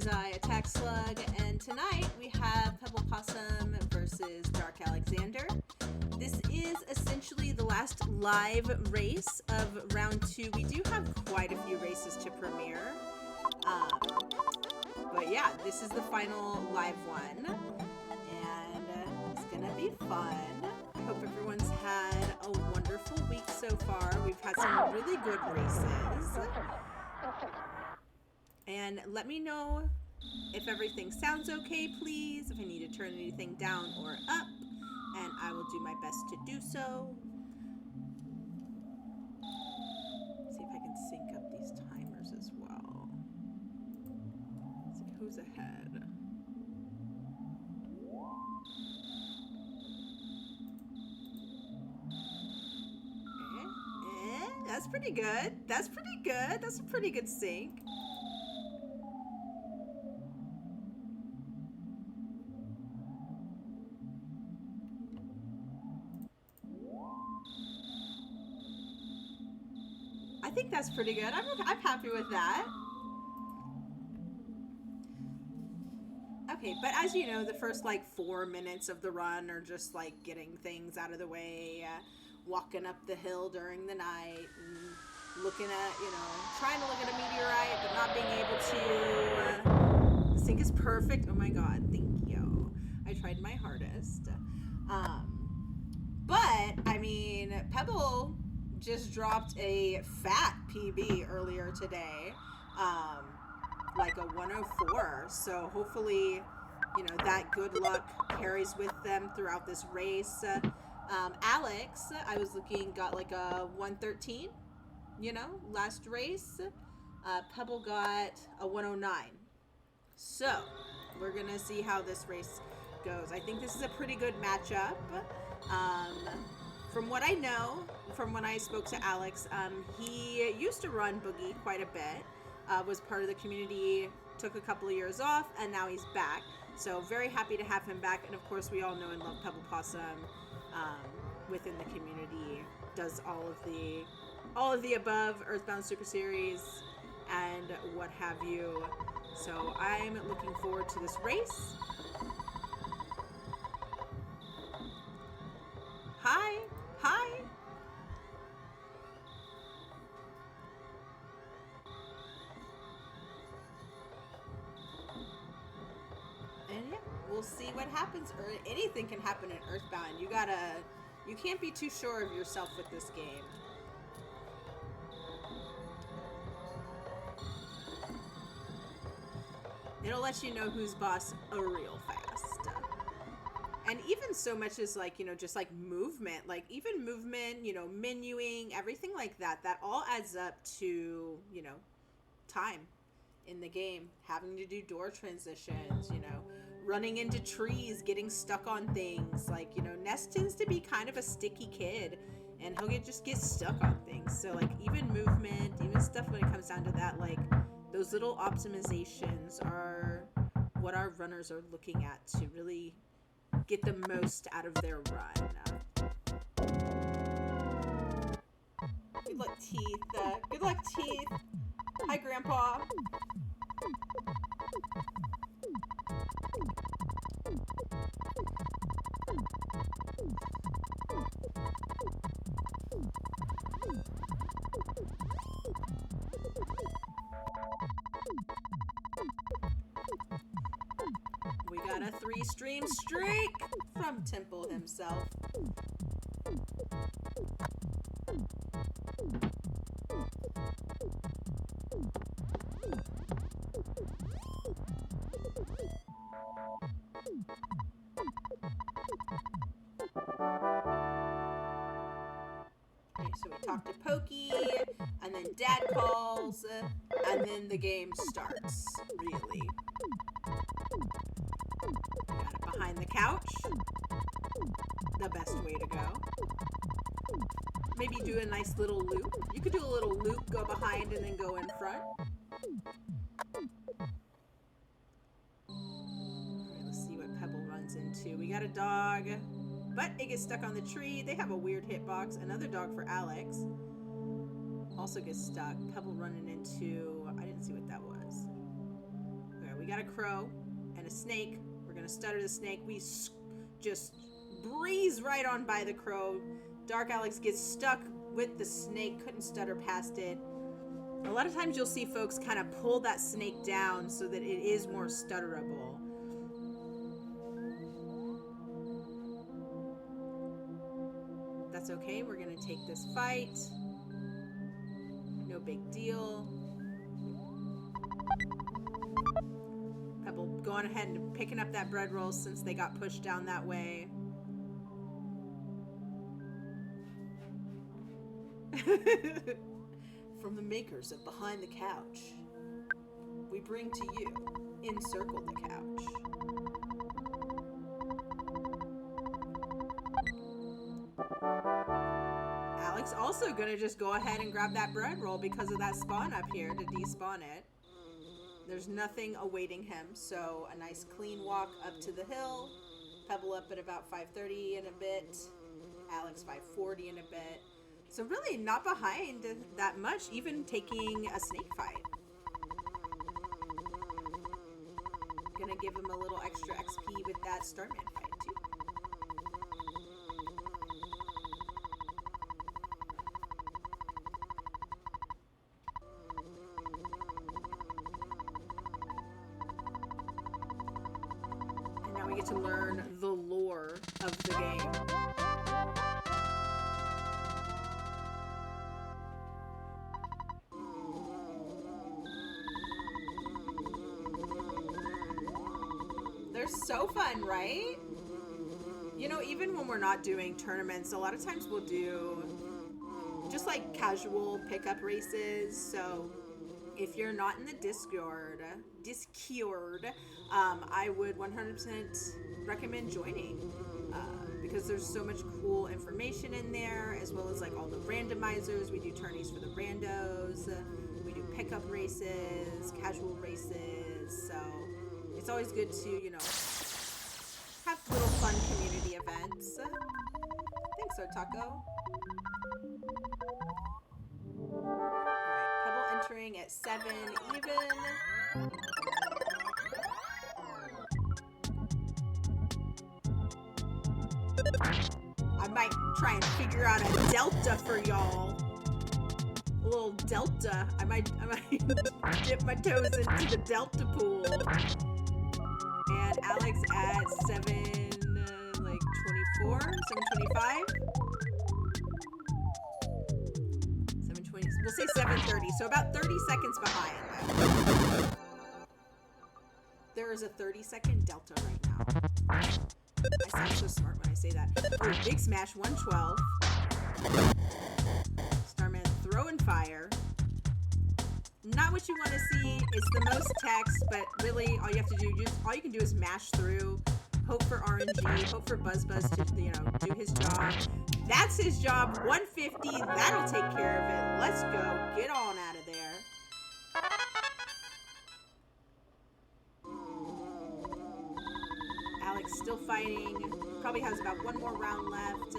is I, Attack Slug, and tonight we have PebblePossum versus Darkalexandr. This is essentially the last live race of round 2. We do have quite a few races to premiere. But yeah, this is the final live one. And it's gonna be fun. I hope everyone's had a wonderful week so far. We've had some really good races. And let me know if everything sounds okay, please. If I need to turn anything down or up. And I will do my best to do so. See if I can sync up these timers as well. Let's see who's ahead. That's pretty good. That's pretty good. That's a pretty good sync. I think that's pretty good. I'm happy with that. Okay, but as you know, the first like 4 minutes of the run are just like getting things out of the way, walking up the hill during the night, and looking at, trying to look at a meteorite, but not being able to. The sync is perfect. Oh my god, thank you. I tried my hardest. But, I mean, Pebble just dropped a fat PB earlier today, like a 104. So hopefully, that good luck carries with them throughout this race. Alex, I was looking, got like a 113, last race. Pebble got a 109. So we're going to see how this race goes. I think this is a pretty good matchup. From what I know, from when I spoke to Alex, he used to run Boogey quite a bit, was part of the community, took a couple of years off, and now he's back. So very happy to have him back. And of course, we all know and love PebblePossum within the community. Does all of the above, Earthbound Super Series, and what have you. So I'm looking forward to this race. Hi. Hi. And yeah, we'll see what happens. Or anything can happen in Earthbound. You can't be too sure of yourself with this game. It'll let you know who's boss real fast. And even so much as like, just like movement, menuing, everything like that all adds up to, time in the game. Having to do door transitions, running into trees, getting stuck on things. Like, Ness tends to be kind of a sticky kid, and he'll just get stuck on things. So like even movement, even stuff when it comes down to that, like those little optimizations are what our runners are looking at to really get the most out of their run. Good luck, Teeth. Good luck, Teeth. Hi, Grandpa. We got a 3-stream streak from Temple himself. Okay, so we talk to Pokey, and then Dad calls, and then the game starts, really. Got it behind the couch. The best way to go. Maybe do a nice little loop. You could do a little loop, go behind, and then go in front. Alright, let's see what Pebble runs into. We got a dog, but it gets stuck on the tree. They have a weird hitbox. Another dog for Alex. Also gets stuck. Pebble running into... I didn't see what that was. Okay, we got a crow and a snake. We're gonna stutter the snake. We just breeze right on by the crow. Dark Alex gets stuck with the snake, couldn't stutter past it. A lot of times you'll see folks kind of pull that snake down so that it is more stutterable. That's okay, we're gonna take this fight. No big deal. Pebble going ahead and picking up that bread roll since they got pushed down that way. From the makers of Behind the Couch, we bring to you Encircle the Couch. Alex also gonna just go ahead and grab that bread roll because of that spawn up here to despawn it. There's nothing awaiting him, so a nice clean walk up to the hill. Pebble up at about 5:30 in a bit. Alex 5:40 in a bit. So really not behind that much, even taking a snake fight. Gonna give him a little extra XP with that Starman fight too. And now we get to learn the lore of the game. They're so fun, right? You know, even when we're not doing tournaments, a lot of times we'll do just like casual pickup races. So if you're not in the Discord, I would 100% recommend joining because there's so much cool information in there, as well as like all the randomizers. We do tourneys for the randos. We do pickup races, casual races. So it's always good to, you know, have little fun community events. Thanks, Taco. Alright, Pebble entering at 7 even. I might try and figure out a delta for y'all. A little delta. I might dip my toes into the delta pool. And Alex at 7:24, 7:25. 7:20. We'll say 7:30. So about 30 seconds behind. There is a 30-second delta right now. I sound so smart when I say that. Oh, big smash, 112. Starman throwing fire. Not what you want to see. It's the most text, but really all you have to do, all you can do is mash through, hope for RNG, hope for Buzz to, you know, do his job. That's his job. 150. That'll take care of it. Let's go. Get on out of there. Alex still fighting. Probably has about one more round left.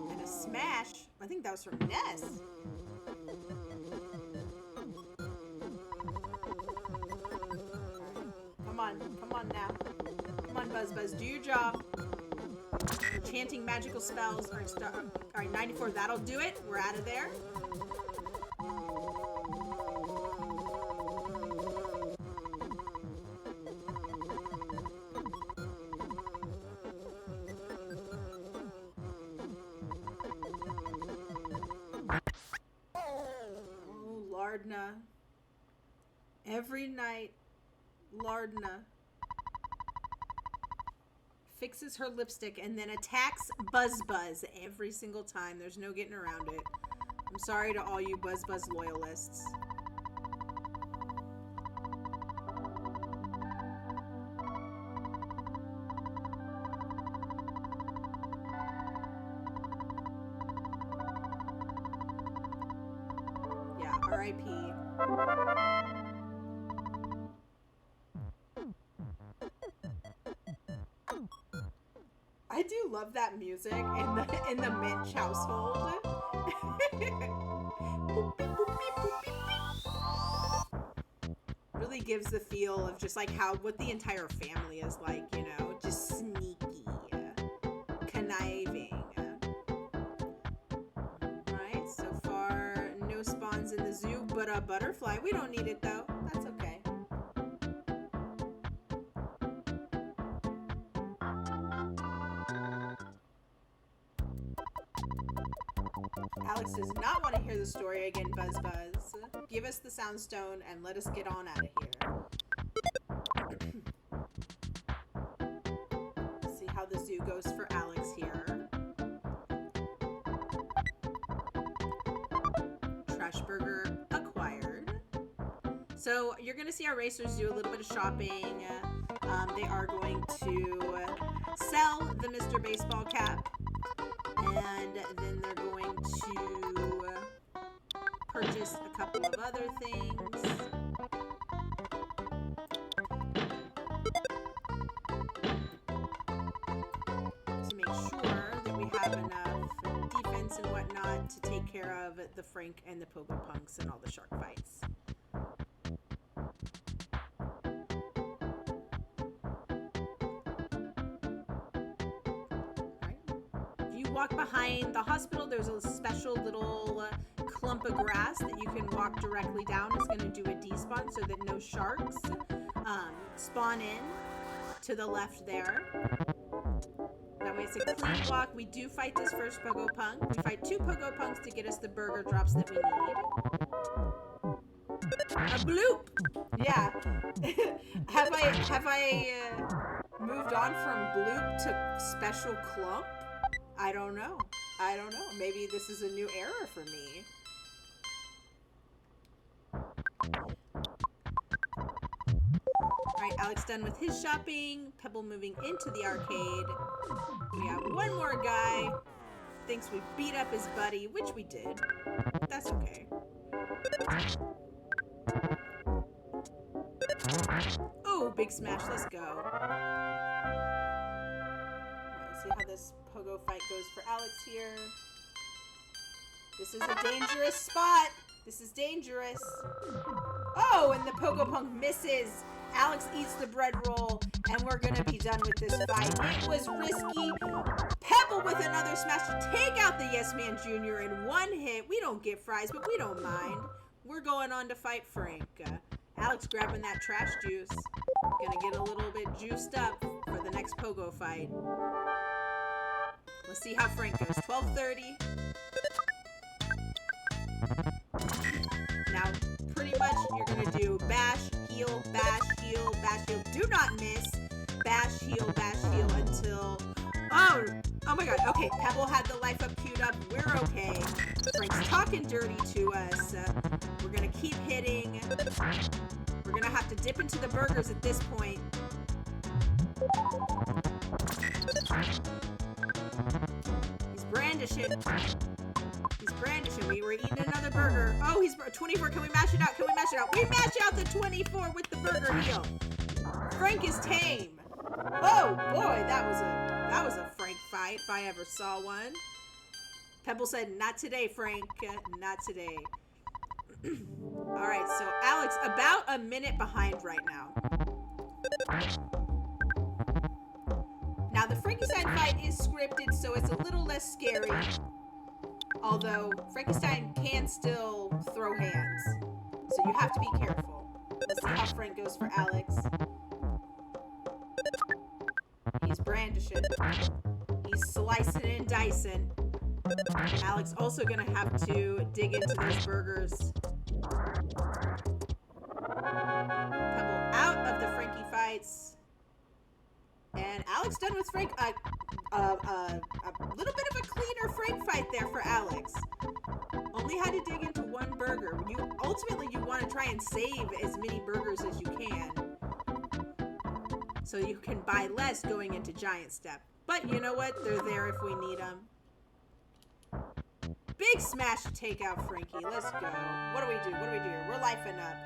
And a smash. I think that was from Ness. Come on now. Come on, Buzz, do your job. Chanting magical spells. Alright, 94, that'll do it. We're out of there. Oh, Lardna. Every night, Lardna fixes her lipstick and then attacks Buzz every single time. There's no getting around it. I'm sorry to all you Buzz loyalists. Yeah, R.I.P. I do love that music in the Minch household. Really gives the feel of just like what the entire family is like, you know, just sneaky, conniving. Right, so far no spawns in the zoo, but a butterfly. We don't need it though. That's okay. Alex does not want to hear the story again, Buzz Buzz. Give us the soundstone and let us get on out of here. See how the zoo goes for Alex here. Trash burger acquired. So you're going to see our racers do a little bit of shopping. They are going to sell the Mr. Baseball cap. And then they're going to purchase a couple of other things. To make sure that we have enough defense and whatnot to take care of the Frank and the Pogo Punks and all the shark fights. Walk behind the hospital, there's a special little clump of grass that you can walk directly down. It's going to do a despawn so that no sharks spawn in to the left there. That way it's a clean walk. We do fight this first Pogo Punk. We fight 2 Pogo Punks to get us the burger drops that we need. A bloop! Yeah. Have I moved on from bloop to special clump? I don't know. Maybe this is a new era for me. Alright, Alex done with his shopping. Pebble moving into the arcade. We have one more guy. Thinks we beat up his buddy, which we did. That's okay. Oh, big smash. Let's go. Alright, see how this Pogo fight goes for Alex here. This is a dangerous spot. This is dangerous. Oh, and the Pogo Punk misses. Alex eats the bread roll, and we're going to be done with this fight. It was risky. Pebble with another smash to take out the Yes Man Jr. in one hit. We don't get fries, but we don't mind. We're going on to fight Frank. Alex grabbing that trash juice. Gonna get a little bit juiced up for the next Pogo fight. Let's see how Frank goes. 12:30. Now, pretty much you're gonna do bash, heal, bash, heal, bash, heal. Do not miss. Bash, heal until... Oh my god. Okay, Pebble had the life up queued up. We're okay. Frank's talking dirty to us. We're gonna keep hitting. We're gonna have to dip into the burgers at this point. He's brandishing. We were eating another burger. Oh, he's 24. Can we mash it out? We mash out the 24 with the burger heal. Frank is tame. Oh boy, that was a Frank fight if I ever saw one. Pebble said, "Not today, Frank. Not today." All right, so Alex, about a minute behind right now. Now the Frankenstein fight is scripted, so it's a little less scary. Although Frankenstein can still throw hands, so you have to be careful. Let's see how Frank goes for Alex. He's brandishing. He's slicing and dicing. Alex also gonna have to dig into those burgers. Pebble out of the Frankie fights. And Alex done with Frank. A little bit of a cleaner Frank fight there for Alex. Only had to dig into one burger. Ultimately, you want to try and save as many burgers as you can, so you can buy less going into Giant Step. But you know what? They're there if we need them. Big smash to take out Frankie. Let's go. What do we do? Here? We're lifing up.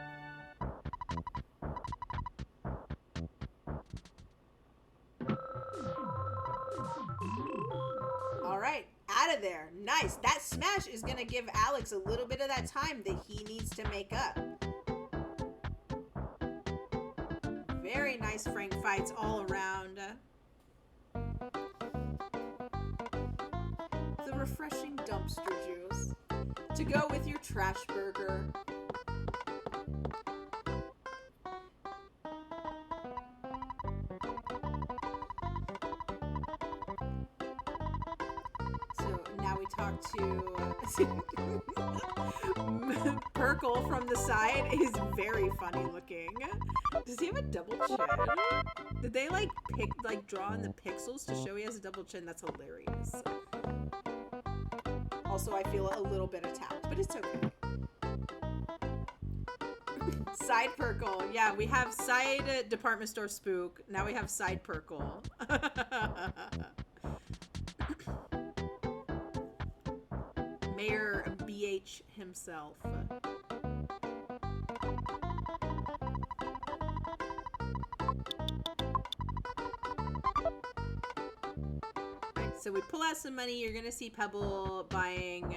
All right, out of there. Nice. That smash is going to give Alex a little bit of that time that he needs to make up. Very nice Frank fights all around. The refreshing dumpster juice to go with your trash burger. So now we talk to Perkle from the side is very funny looking. Does he have a double chin? Did they draw in the pixels to show he has a double chin? That's hilarious. Also, I feel a little bit attacked, but it's okay. Side Perkle. Yeah, we have side department store spook. Now we have side Perkle. Mayor BH himself. So we pull out some money. You're going to see Pebble buying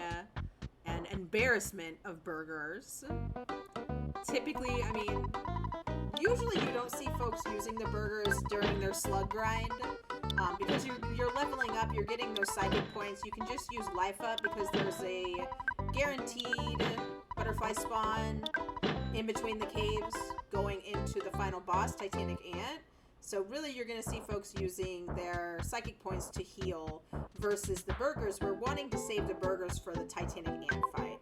an embarrassment of burgers. Typically, I mean, usually you don't see folks using the burgers during their slug grind. Because you're leveling up, you're getting those psychic points. You can just use life up because there's a guaranteed butterfly spawn in between the caves going into the final boss, Titanic Ant. So really you're going to see folks using their psychic points to heal versus the burgers. We're wanting to save the burgers for the Titanic Ant fight.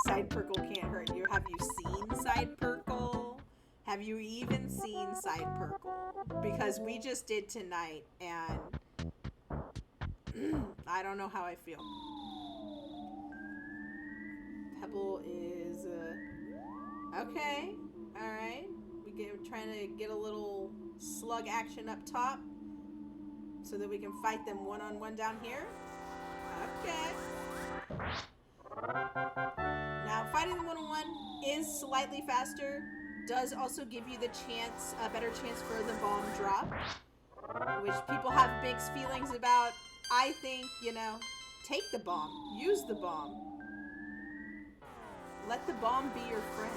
Side Perkle can't hurt you. Have you seen Side Perkle? Have you even seen Side Perkle? Because we just did tonight, and I don't know how I feel. Pebble is okay. All right, we're trying to get a little slug action up top, so that we can fight them one-on-one down here. Okay. Now, fighting them one-on-one is slightly faster. Does also give you the chance, a better chance for the bomb drop, which people have mixed feelings about. I think, take the bomb. Use the bomb. Let the bomb be your friend.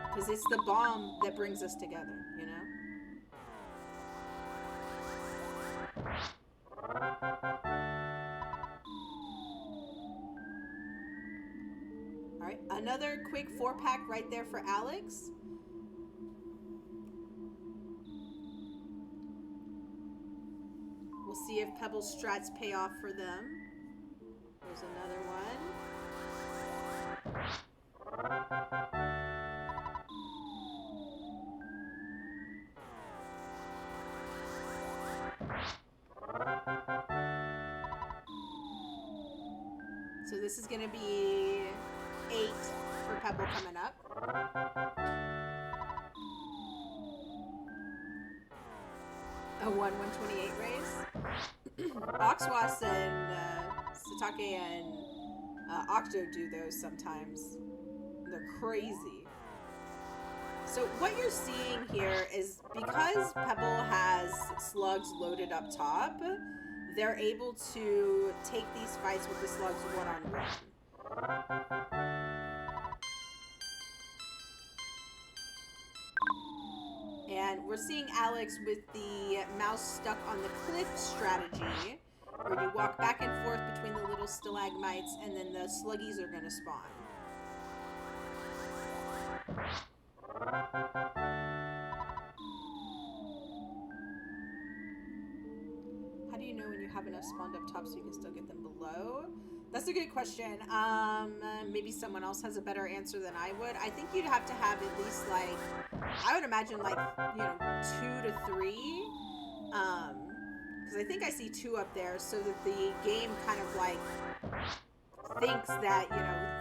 Because it's the bomb that brings us together, Alright, another quick 4-pack right there for Alex. We'll see if Pebble's strats pay off for them. There's another one. So this is going to be 8 for Pebble coming up. A 128 race. Oxwas and Satake and Octo do those sometimes. They're crazy. So what you're seeing here is because Pebble has slugs loaded up top, they're able to take these fights with the slugs one-on-one. And we're seeing Alex with the mouse stuck on the cliff strategy, where you walk back and forth between the little stalagmites, and then the sluggies are going to spawn. How do you know when you have enough spawned up top so you can still get them below? That's a good question. Maybe someone else has a better answer than I would. I think you'd have to have at least I would imagine 2 to 3. Because I think I see 2 up there, so that the game kind of thinks that,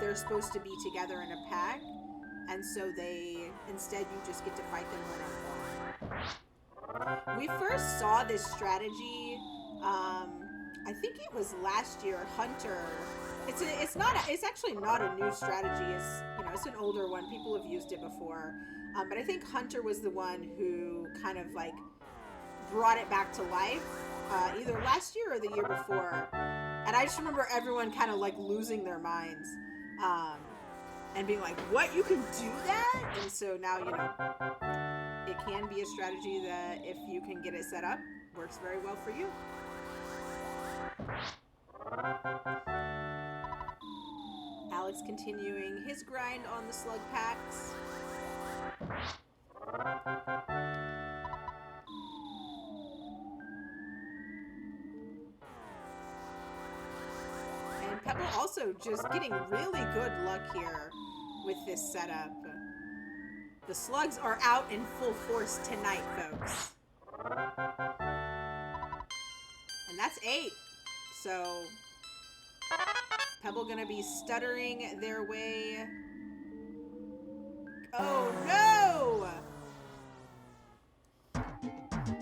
they're supposed to be together in a pack. And so instead you just get to fight them one-on-one. We first saw this strategy, I think it was last year, Hunter. It's actually not a new strategy. it's an older one. People have used it before. But I think Hunter was the one who kind of like brought it back to life, either last year or the year before. And I just remember everyone kind of like losing their minds and being like, what, you can do that? And so now, you know, it can be a strategy that if you can get it set up, works very well for you. Alex continuing his grind on the slug packs. And Pebble also just getting really good luck here with this setup. The slugs are out in full force tonight, folks. And that's 8. So Pebble gonna be stuttering their way. Oh no!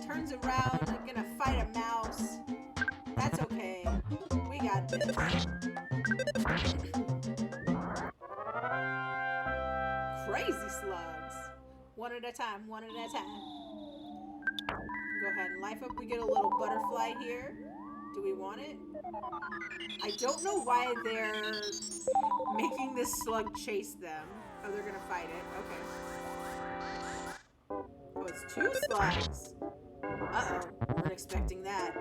Turns around, gonna fight a mouse. That's okay. We got this. Crazy slugs. One at a time, one at a time. Go ahead and life up. We get a little butterfly here. Do we want it? I don't know why they're making this slug chase them. Oh, they're gonna fight it. Okay. Oh, it's 2 slugs. Uh-oh. Weren't expecting that.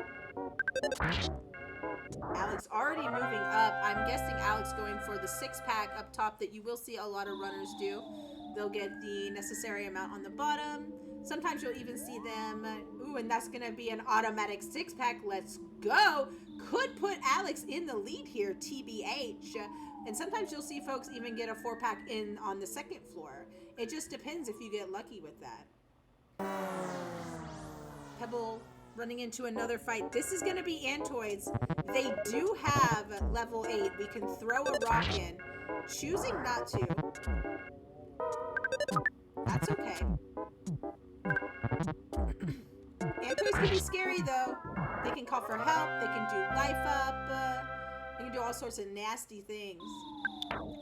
Alex already moving up. I'm guessing Alex going for the 6-pack up top that you will see a lot of runners do. They'll get the necessary amount on the bottom. Sometimes you'll even see them, ooh, and that's gonna be an automatic 6-pack. Let's go. Could put Alex in the lead here, TBH. And sometimes you'll see folks even get a 4-pack in on the 2nd floor. It just depends if you get lucky with that. Pebble running into another fight. This is gonna be Antoids. They do have level 8. We can throw a rock in. Choosing not to. That's okay. Antoids can be scary though. They can call for help. They can do life up. They can do all sorts of nasty things.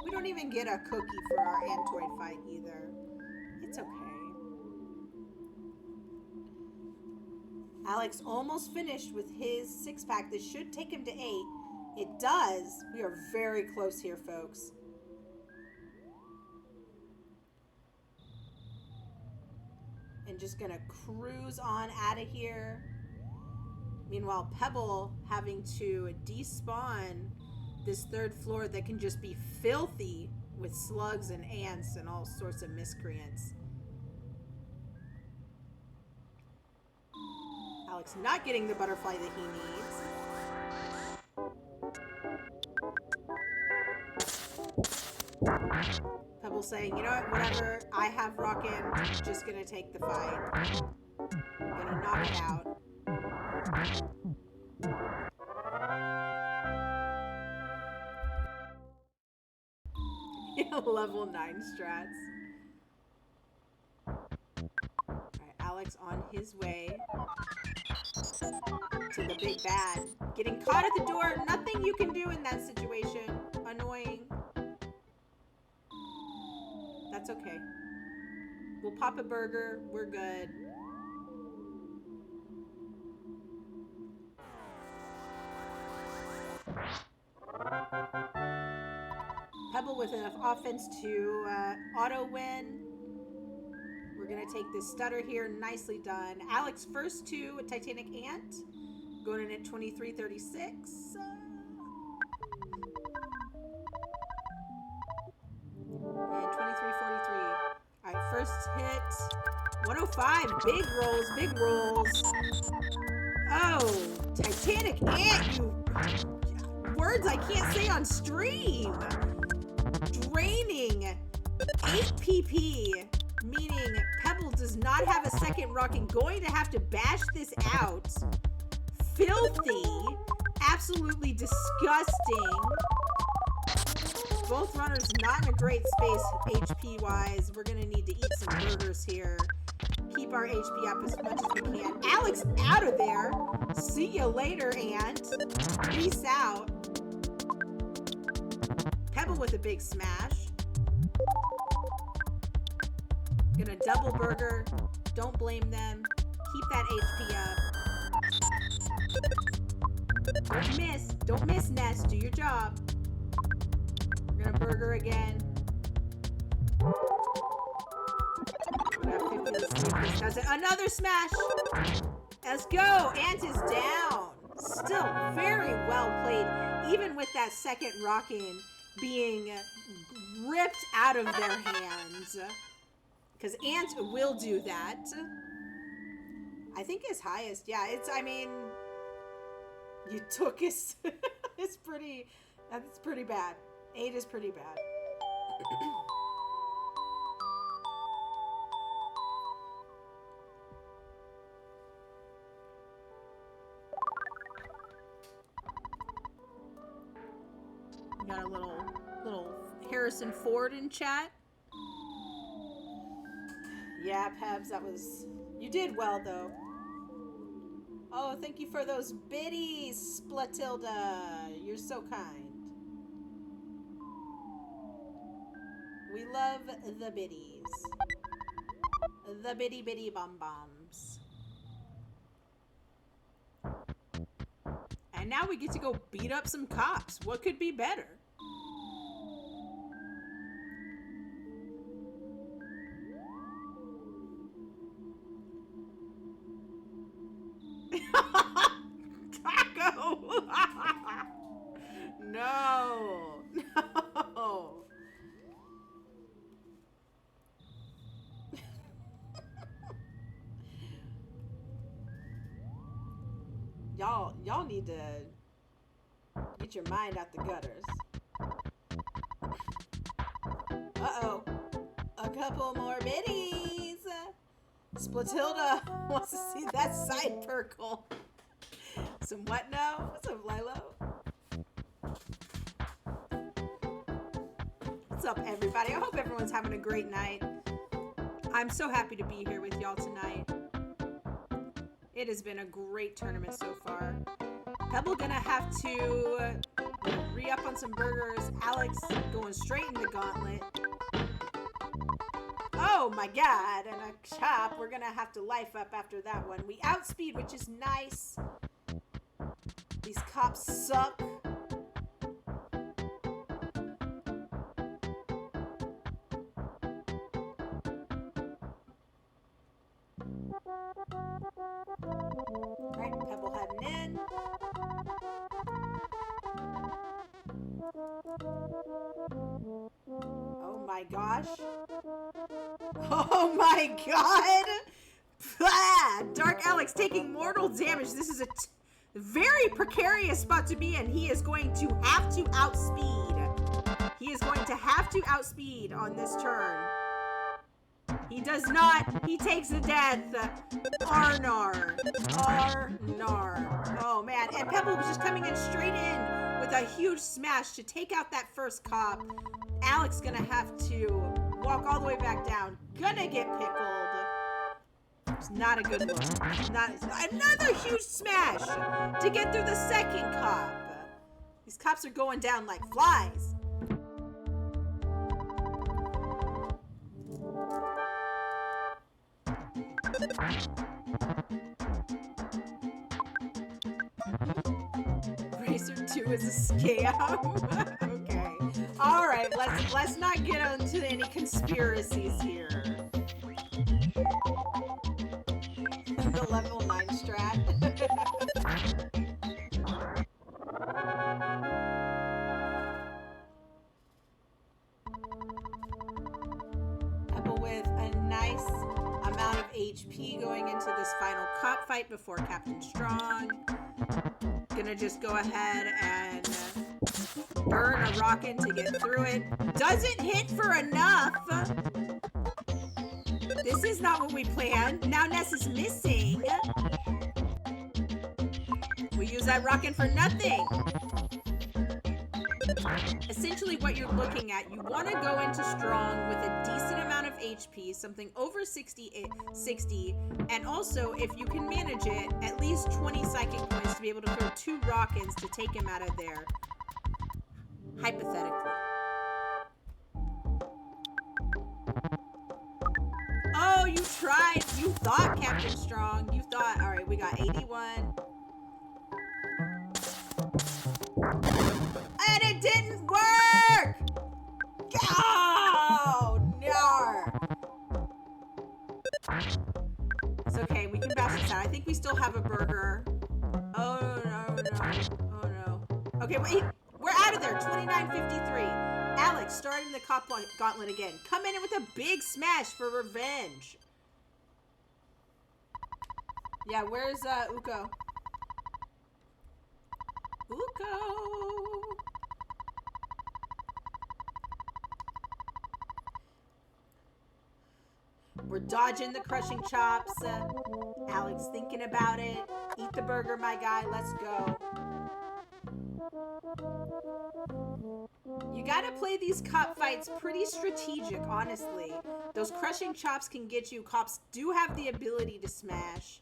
We don't even get a cookie for our Antoid fight either. It's okay. Alex almost finished with his 6-pack. This should take him to 8. It does. We are very close here, folks. And just gonna cruise on out of here. Meanwhile, Pebble having to despawn this 3rd floor that can just be filthy with slugs and ants and all sorts of miscreants. Alex not getting the butterfly that he needs. Pebble saying, you know what, whatever, I have Rockin', just gonna take the fight. Gonna knock it out. Level 9 strats. Alright, Alex on his way to the big bad. Getting caught at the door, nothing you can do in that situation. Annoying. That's okay. We'll pop a burger. We're good. Pebble with enough offense to auto win. We're going to take this stutter here. Nicely done. Alex first to a Titanic Ant. Going in at 23:36. And 23:43. All right, first hit. 105. Big rolls, big rolls. Oh, Titanic Ant, you words I can't say on stream. Draining 8 PP, meaning Pebble does not have a second rock and going to have to bash this out. Filthy. Absolutely disgusting. Both runners not in a great space HP-wise. We're going to need to eat some burgers here. Keep our HP up as much as we can. Alex out of there. See you later, Ant. Peace out. Pebble with a big smash. Gonna double burger. Don't blame them. Keep that HP up. Don't miss. Don't miss, Ness. Do your job. We're gonna burger again. Does it? Another smash. Let's go. Ant is down. Still very well played, even with that second rocking being ripped out of their hands. Because Ant will do that. I think his highest, yeah, it's, I mean, you took his, it's pretty, that's pretty bad. 8 is pretty bad. We got a little Harrison Ford in chat. Yeah, Pebs, that was... You did well, though. Oh, thank you for those biddies, Splatilda. You're so kind. We love the biddies. The bitty bitty bum-bums. And now we get to go beat up some cops. What could be better? Taco! No! No! Y'all need to get your mind out the gutters. Uh-oh. A couple more biddies. Splatilda wants to see that side perkle. Some what now? What's up, Lilo? What's up, everybody? I hope everyone's having a great night. I'm so happy to be here with y'all tonight. It has been a great tournament so far. Pebble gonna have to re-up on some burgers. Alex going straight in the gauntlet. Oh my god, and a chop. We're gonna have to life up after that one. We outspeed, which is nice. These cops suck. Alright, Pebble heading in. Oh my gosh. Oh my god! Dark Alex taking mortal damage. This is a very precarious spot to be in. He is going to have to outspeed. He is going to have to outspeed on this turn. He does not. He takes the death. Arnar. Arnar. Oh, man. And Pebble was just coming in straight in with a huge smash to take out that first cop. Alex gonna have to walk all the way back down. Gonna get pickled. It's not a good look. Another huge smash to get through the second cop. These cops are going down like flies. Racer 2 is a scam. Okay. All right. Let's not get into any conspiracies here. The level 9 strat. Pebble with a nice amount of HP going into this final cop fight before Captain Strong. Gonna just go ahead and burn a rocket to get through it. Doesn't hit for enough. This is not what we planned. Now Ness is missing. We use that rocket for nothing. Essentially what you're looking at, you want to go into strong with a decent amount of HP, something over 60, and also, if you can manage it, at least 20 psychic points to be able to throw 2 rockets to take him out of there. Hypothetically. You tried. You thought, Captain Strong. You thought. All right, we got 81. And it didn't work! Oh, no! It's okay, we can bash this out. I think we still have a burger. Oh, no, no. Oh, no. Okay, wait. We're out of there. 29:53. Alex starting the cop gauntlet again. Come in with a big smash for revenge. Yeah, where's Uko? Uko! We're dodging the crushing chops. Alex thinking about it. Eat the burger, my guy. Let's go. You gotta play these cop fights pretty strategic, honestly. Those crushing chops can get you. Cops do have the ability to smash.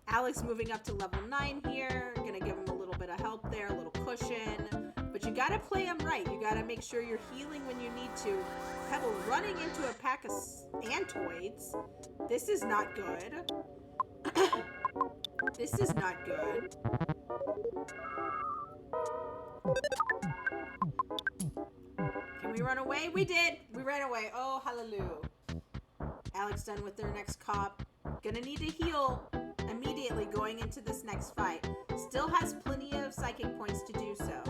Alex moving up to level 9 here. Gonna give him a little bit of help there, a little cushion. But you gotta play them right. You gotta make sure you're healing when you need to. Pebble running into a pack of antoids. This is not good. This is not good. Can we run away? We did! We ran away. Oh, hallelujah. Alex done with their next cop. Gonna need to heal immediately going into this next fight. Still has plenty of psychic points to do so.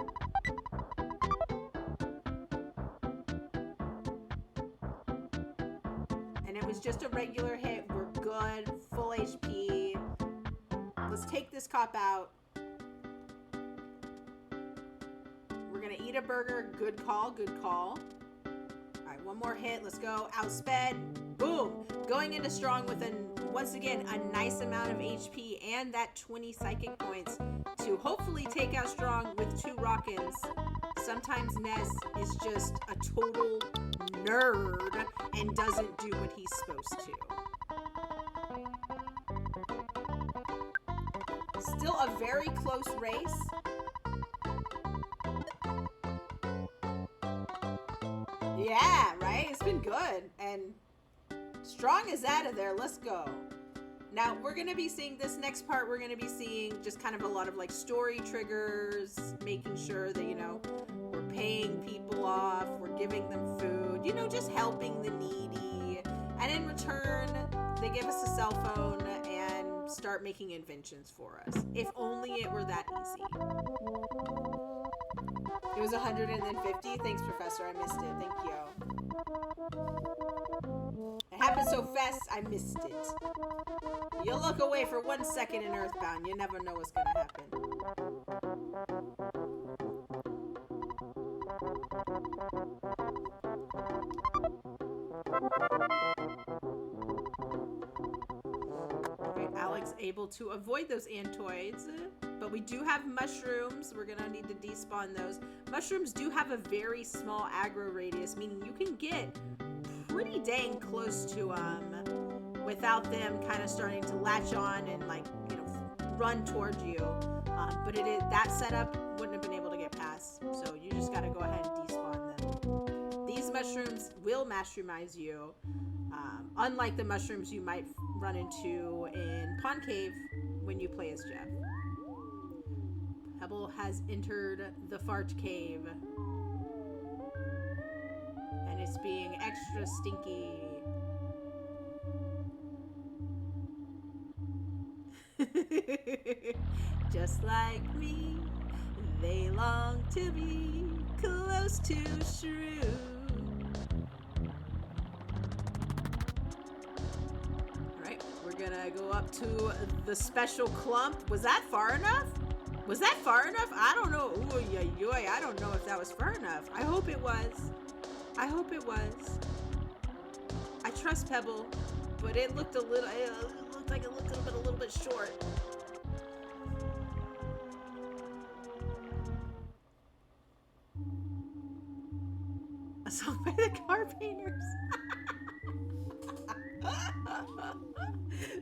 And it was just a regular hit. We're good. Full HP. Let's take this cop out. We're gonna eat a burger. Good call. Good call. Alright, one more hit. Let's go. Outsped. Boom. Going into strong with once again, a nice amount of HP and that 20 psychic points to hopefully take out strong with 2 rockins. Sometimes Ness is just a total nerd and doesn't do what he's supposed to. Still a very close race. Yeah, right? It's been good. And strong is out of there. Let's go. Now, we're going to be seeing this next part. We're going to be seeing just kind of a lot of like story triggers, making sure that, you know, we're paying people off, we're giving them food, you know, just helping the needy. And in return, they give us a cell phone and start making inventions for us. If only it were that easy. It was 150. Thanks, Professor. I missed it. Thank you. It happened so fast, I missed it. You look away for 1 second in Earthbound, you never know what's gonna happen. Okay, Alex able to avoid those antoids, but we do have mushrooms. We're gonna need to despawn those. Mushrooms do have a very small aggro radius, meaning you can get pretty dang close to without them kind of starting to latch on and like, you know, run towards you. But it is that setup wouldn't have been able to get past, so you just got to go ahead and despawn them. These mushrooms will mushroomize you, unlike the mushrooms you might run into in Pond Cave when you play as Jeff. Pebble has entered the fart cave. And it's being extra stinky. Just like me, they long to be close to Shrew. Alright, we're gonna go up to the special clump. Was that far enough? Was that far enough? I don't know. Ooh, I don't know if that was far enough. I hope it was. I hope it was. I trust Pebble, but it looked like it looked a little bit short. A song by the Car Painters.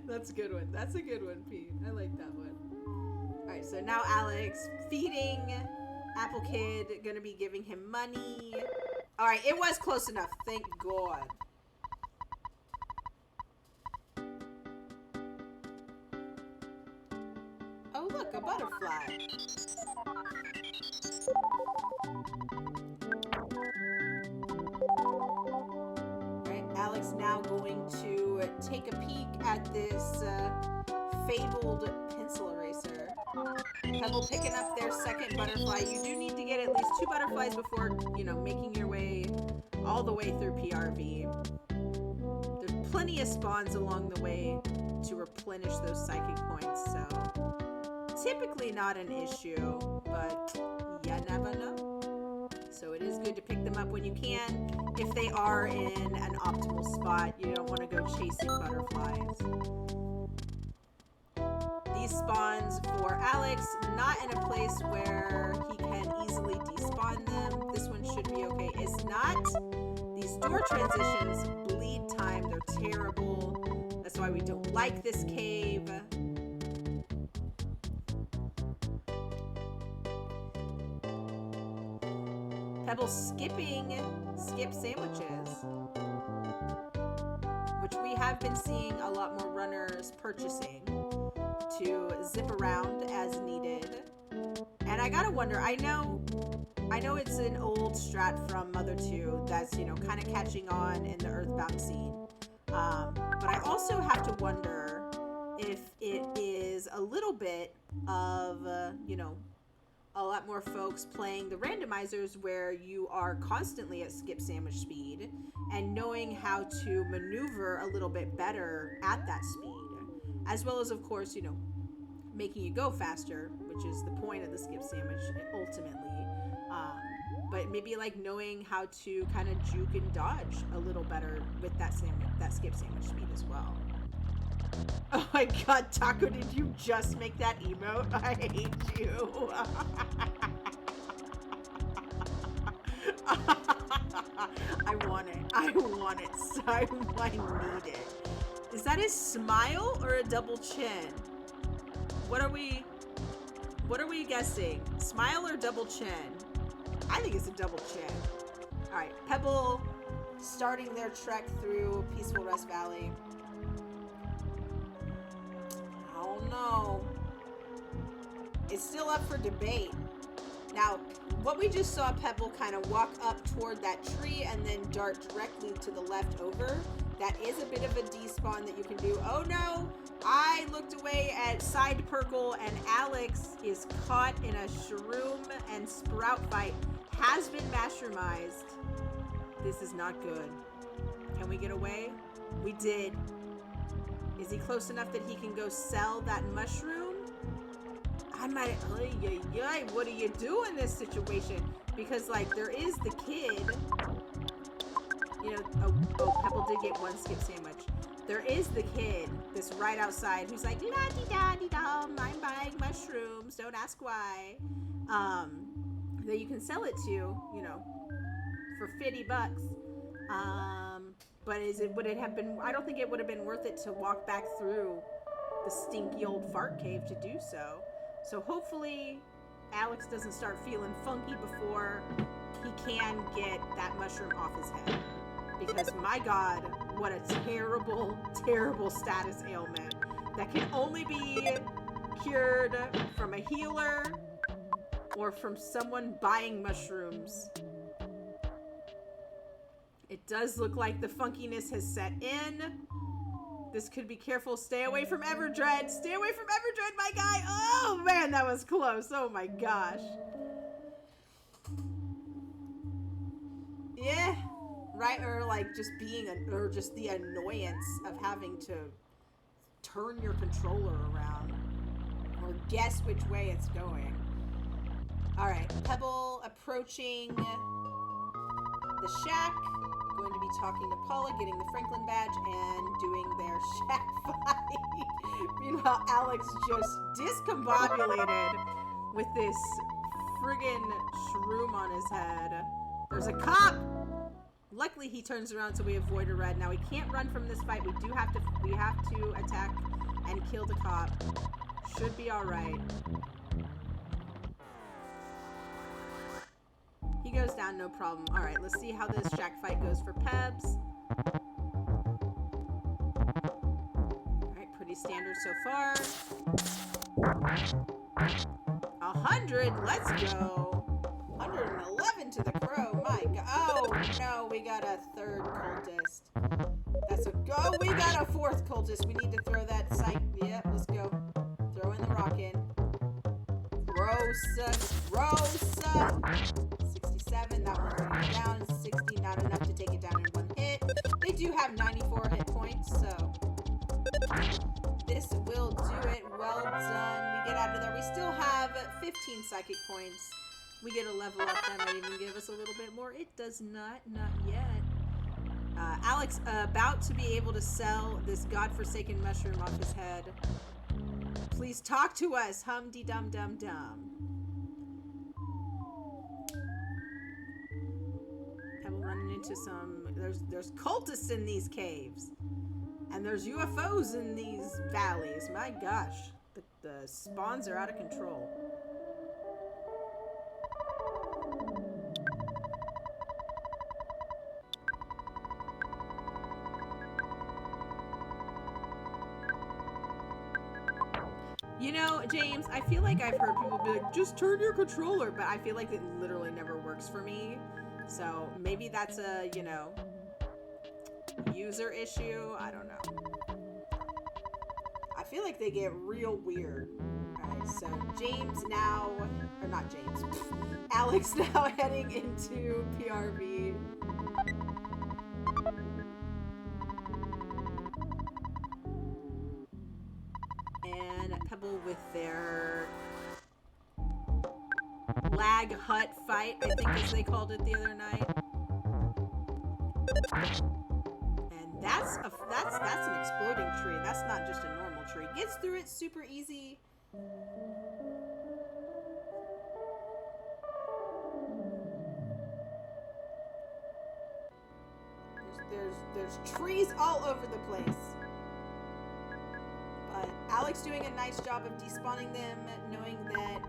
That's a good one. That's a good one, Pete. I like that one. Alright, so now Alex feeding Apple Kid, gonna be giving him money. Alright, it was close enough. Thank God. look, a butterfly. Alright, Alex now going to take a peek at this fabled pencil eraser. Pebble picking up their second butterfly. You do need to get at least 2 butterflies before, you know, making your way all the way through PRV. There's plenty of spawns along the way to replenish those psychic points, so typically not an issue, but you never know. So it is good to pick them up when you can. If they are in an optimal spot, you don't want to go chasing butterflies. These spawns for Alex, not in a place where he can easily despawn them. This one should be okay. It's not. These door transitions bleed time. They're terrible. That's why we don't like this cave. Pebble skip sandwiches, which we have been seeing a lot more runners purchasing to zip around as needed. And I gotta wonder, I know it's an old strat from Mother 2 that's, you know, kind of catching on in the Earthbound scene. But I also have to wonder if it is a little bit of, you know, a lot more folks playing the randomizers where you are constantly at skip sandwich speed and knowing how to maneuver a little bit better at that speed. As well as, of course, you know, making you go faster, which is the point of the skip sandwich ultimately. But maybe like knowing how to kind of juke and dodge a little better with that skip sandwich speed as well. Oh my god, Taco, did you just make that emote? I hate you. I want it. I want it. So I need it. Is that a smile or a double chin? What are we guessing? Smile or double chin? I think it's a double chin. Alright, Pebble starting their trek through Peaceful Rest Valley. Oh no. It's still up for debate. Now, what we just saw Pebble kind of walk up toward that tree and then dart directly to the left over. That is a bit of a despawn that you can do. Oh no! I looked away at Side Perkle and Alex is caught in a shroom and sprout fight. Has been mushroomized. This is not good. Can we get away? We did. Is he close enough that he can go sell that mushroom? I might, what do you do in this situation? Because like there is the kid, you know, oh, Pebble did get one skip sandwich. There is the kid that's right outside who's like, da-dee-da-dee-da, I'm buying mushrooms, don't ask why. That you can sell it to, you know, for $50. But would it have been, I don't think it would have been worth it to walk back through the stinky old fart cave to do so. So hopefully Alex doesn't start feeling funky before he can get that mushroom off his head. Because my god, what a terrible, terrible status ailment that can only be cured from a healer or from someone buying mushrooms. It does look like the funkiness has set in. This could be careful. Stay away from Everdread. Stay away from Everdread, my guy. Oh, man, that was close. Oh, my gosh. Yeah. Right, or like just being, or just the annoyance of having to turn your controller around or guess which way it's going. All right, Pebble approaching the shack. Going to be talking to Paula, getting the Franklin badge, and doing their shack fight. Meanwhile, Alex just discombobulated with this friggin' shroom on his head. There's a cop! Luckily, he turns around so we avoid a red. Now, we can't run from this fight. We have to attack and kill the cop. Should be alright. He goes down, no problem. Alright, let's see how this shack fight goes for Pebs. Alright, pretty standard so far. 100. Let's go. 111 to the crow. My God. Oh no, we got a third cultist. That's a go. We got a fourth cultist. We need to throw that psych. Yep, let's go. Throw in the rock in. Rosa. 67. That one's going down. 60. Not enough to take it down in one hit. They do have 94 hit points, so this will do it. Well done. We get out of there. We still have 15 psychic points. We get a level up. That might even give us a little bit more. It does not yet. Alex about to be able to sell this godforsaken mushroom off his head. Please talk to us. Hum-de-dum-dum-dum. And we're running into some... There's cultists in these caves. And there's UFOs in these valleys. My gosh. The spawns are out of control. You know, James, I feel like I've heard people be like, just turn your controller, but I feel like it literally never works for me. So maybe that's a, you know, user issue. I don't know. I feel like they get real weird. Alright, so James now, or not James, Alex now heading into PRV. And Pebble with their lag hut fight, I think as they called it the other night. And that's an exploding tree. That's not just a normal tree. Gets through it super easy. There's trees all over the place. But Alex doing a nice job of despawning them, knowing that,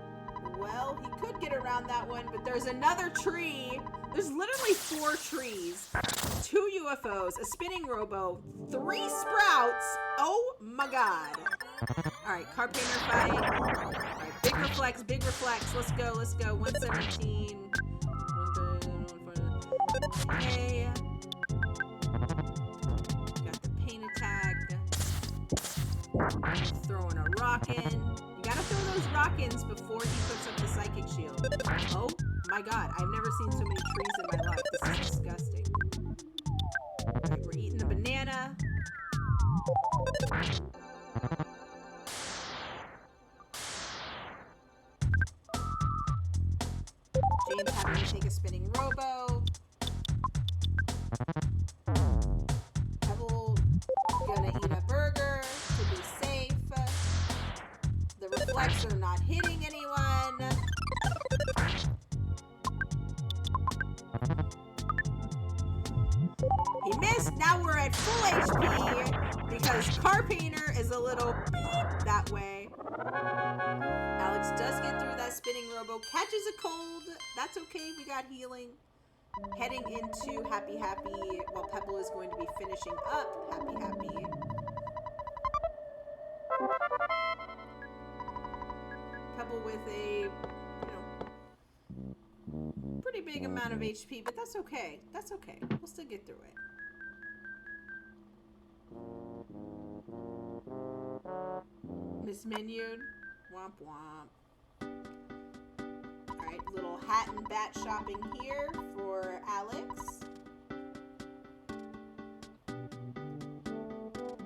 well, he could get around that one, but there's another tree. There's literally 4 trees, 2 UFOs, a spinning robo, 3 sprouts. Oh my God. All right, car painter fight. All right, big reflex. Let's go. 117. Okay. Got the paint attack. Throwing a rock in. You gotta throw those rock-ins before he puts up the psychic shield. Oh my God, I've never seen so many trees in my life. This is disgusting. Alright, we're eating the banana. James having to take a spinning robo. Pebble gonna eat a burger to be safe. The reflex are not hitting anyone. He missed. Now we're at full HP because car painter is a little beep that way. Alex does get through that spinning robo, catches a cold. That's okay. We got healing. Heading into Happy while Pebble is going to be finishing up Happy. Pebble with a, pretty big amount of HP, but that's okay. That's okay. We'll still get through it. Miss Minion. Womp womp. Alright, little hat and bat shopping here for Alex.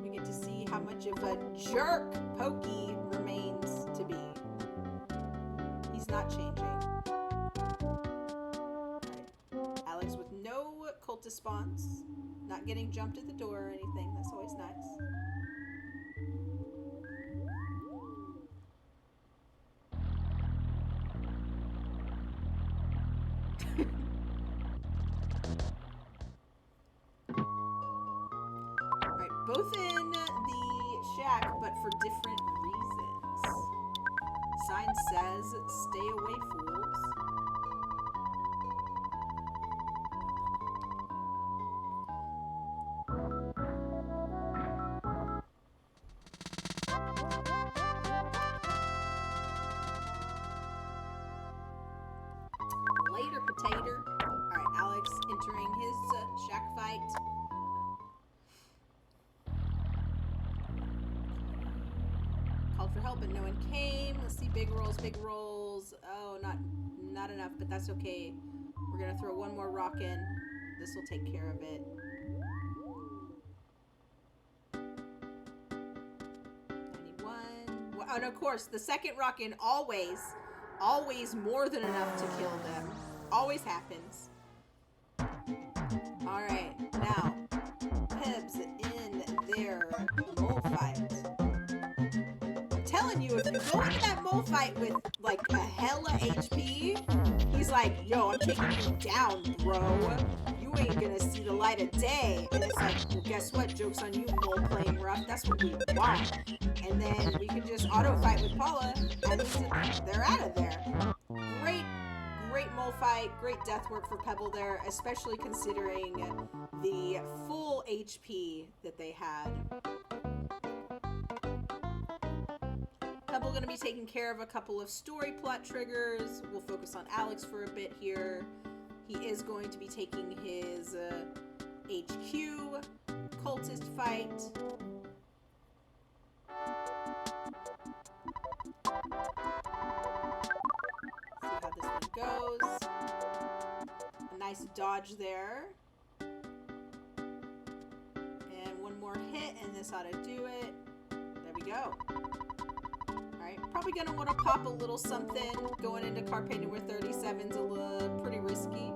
We get to see how much of a jerk Pokey remains to be. He's not changing. Alright. Alex with no cultist spawns. Not getting jumped at the door or anything. That's always nice. Alright, both in the shack, but for different reasons. Sign says, stay away, fools. help and no one came. Let's see, big rolls, big rolls. Oh, not enough, but that's okay. We're gonna throw one more rock in. This will take care of it. 91. Oh, and of course, the second rock in always more than enough to kill them. Always happens. All right, now Pebbs in their mole fight. I'm telling you, if you go into that mole fight with like a hella HP, he's like, yo, I'm taking you down, bro. You ain't gonna see the light of day. And it's like, well, guess what? Joke's on you, mole playing rough. That's what we want. And then we can just auto fight with Paula, and they're out of there. Great mole fight, great death work for Pebble there, especially considering the full HP that they had. Pebble going to be taking care of a couple of story plot triggers. We'll focus on Alex for a bit here. He is going to be taking his HQ cultist fight. See how this one goes. A nice dodge there. And one more hit, and this ought to do it. There we go. Alright, probably going to want to pop a little something. Going into Carpainted with 37's a little pretty risky.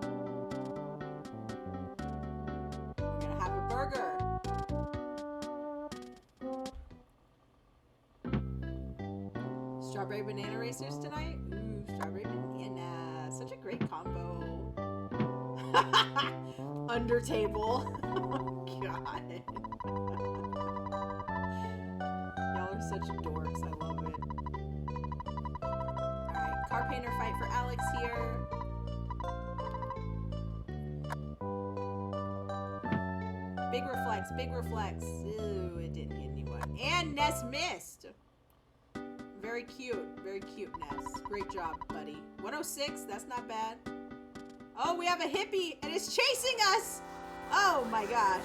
We're going to have a burger. Strawberry banana racers tonight? Ooh, strawberry banana. Such a great combo. Under table. Oh, God. Y'all are such dorks. I love it. Alright, car painter fight for Alex here. Big reflex, big reflex. Ooh, it didn't hit anyone. And Ness missed. Very cute, Ness. Great job, buddy. 106, that's not bad. Oh, we have a hippie, and it's chasing us! Oh my gosh.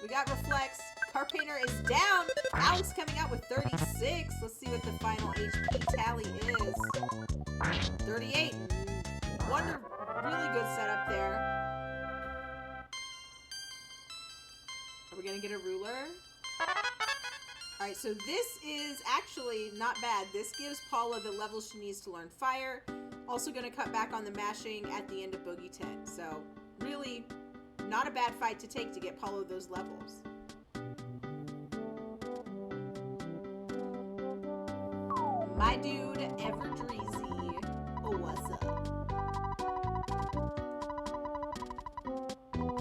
We got reflex. Car painter is down. Alex coming out with 36. Let's see what the final HP tally is. 38. Really good setup there. Are we gonna get a ruler? Alright, so this is actually not bad. This gives Paula the levels she needs to learn fire. Also going to cut back on the mashing at the end of Boogey 10. So, really, not a bad fight to take to get Paula those levels. My dude, Everdreezy. Oh, what's up?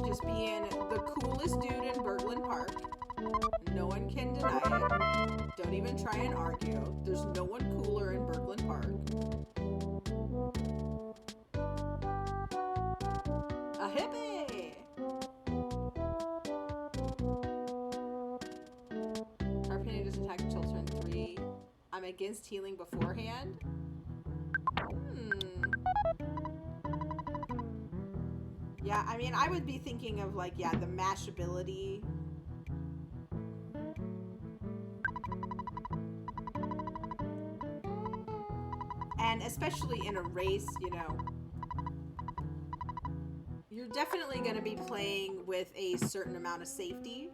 Just being the coolest dude in Berglund Park. No one can deny it. Don't even try and argue. There's no one cooler in Berglund Park. A hippie! Carpainted does attack until turn 3. I'm against healing beforehand. Yeah, I mean, I would be thinking of, like, yeah, the mash ability. And especially in a race, you know, you're definitely going to be playing with a certain amount of safety.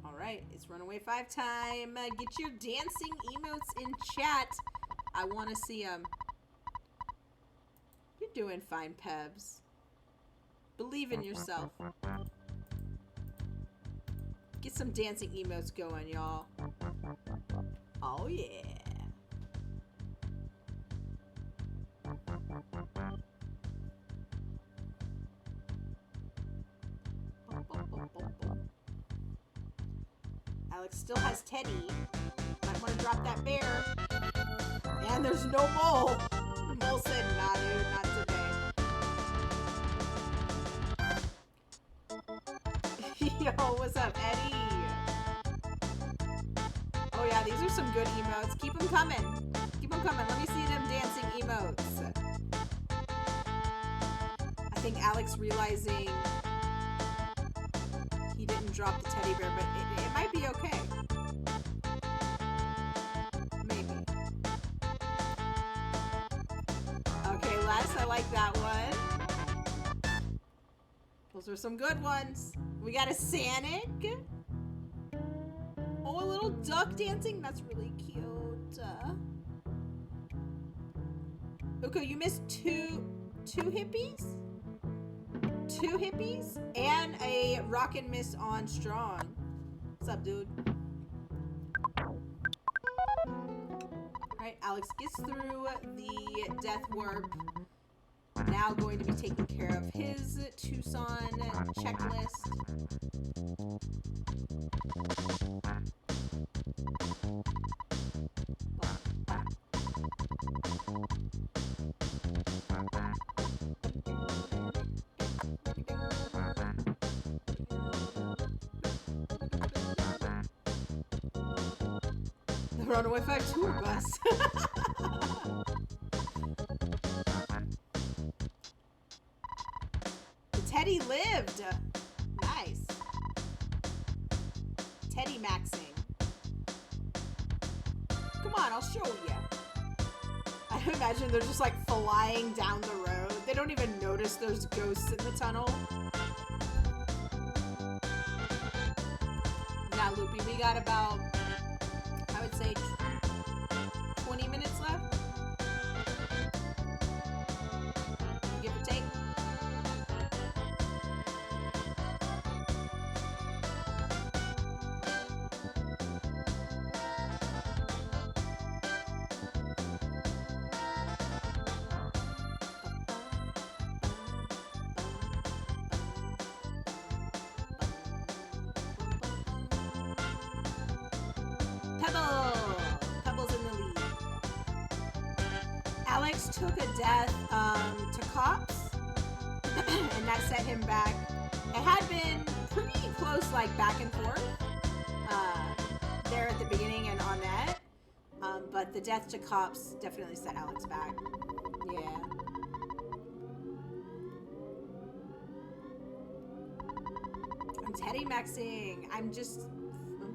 All right, it's Runaway 5 time. Get your dancing emotes in chat. I want to see them. You're doing fine, Pebbs. Believe in yourself. Get some dancing emotes going, y'all. Oh, yeah. Alex still has Teddy. Might want to drop that bear. And there's no mole. The mole said, nah, dude, not today. Yo, what's up, Eddie? Oh yeah, these are some good emotes. Keep them coming. Keep them coming. Let me see them dancing emotes. I think Alex realizing he drop the teddy bear, but it might be okay. Maybe. Okay, Les, I like that one. Those are some good ones. We got a Sanic. Oh, a little duck dancing. That's really cute. Uko, you missed two hippies? 2 hippies? And a Rockin' Miss on Strong. What's up, dude? Alright, Alex gets through the death warp. Now going to be taking care of his Tucson checklist. The Runaway 5 tour bus. Teddy lived. Nice. Teddy maxing. Come on, I'll show you. I imagine they're just like flying down the road. They don't even notice there's ghosts in the tunnel. Now, Loopy, we got about, I would say, 20 minutes left. Give or take. Pebble's in the lead. Alex took a death to cops, and that set him back. It had been pretty close, like back and forth there at the beginning and on that, but the death to cops definitely set Alex back. Yeah. I'm Teddy maxing. I'm just,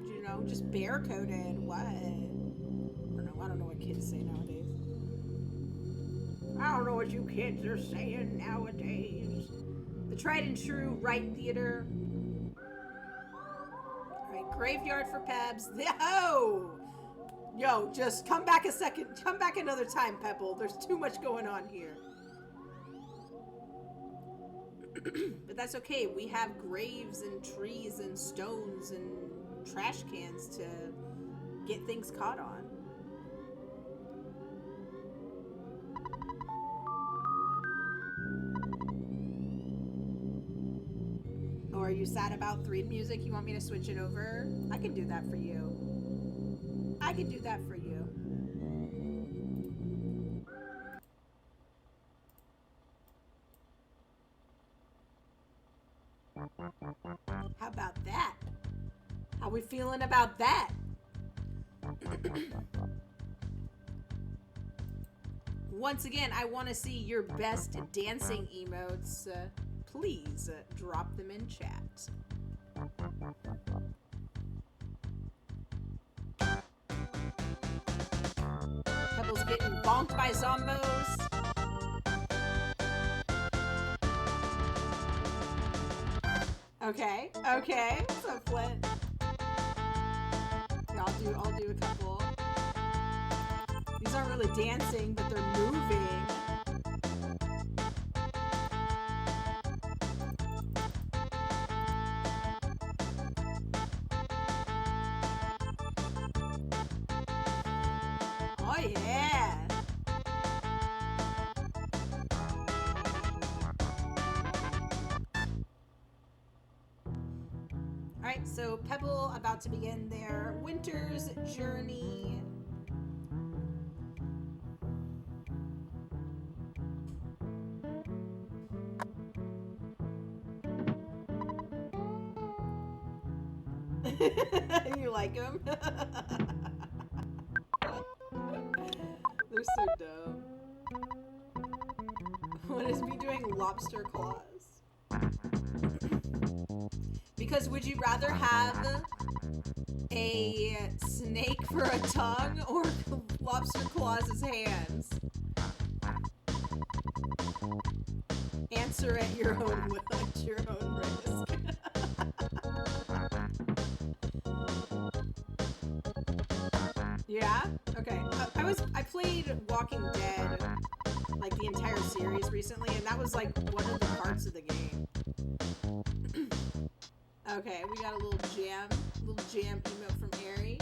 you know, just bear coded. What? I don't know what kids say nowadays. I don't know what you kids are saying nowadays. The tried and true Right Theater. Alright, graveyard for Pebbs. Yo, just come back a second. Come back another time, Pebble. There's too much going on here. But that's okay. We have graves and trees and stones and trash cans to get things caught on. Or are you sad about thread music? You want me to switch it over? I can do that for you. I can do that for you. How about that? How we feeling about that? Once again, I want to see your best dancing emotes. Please drop them in chat. Pebble's getting bonked by zombos. Okay, what's up, Flint? Yeah, I'll do a couple. These aren't really dancing, but they're moving. Oh yeah! Alright, so Pebble about to begin their winter's journey. You like them? They're so dumb. What is me doing lobster claws? Because would you rather have a snake for a tongue or lobster claws as hands? Answer at your own will, at your own risk. Yeah? Okay. I played Walking Dead, like the entire series recently, and that was like one of the parts of the game. Okay, we got a little jam emote from Airy.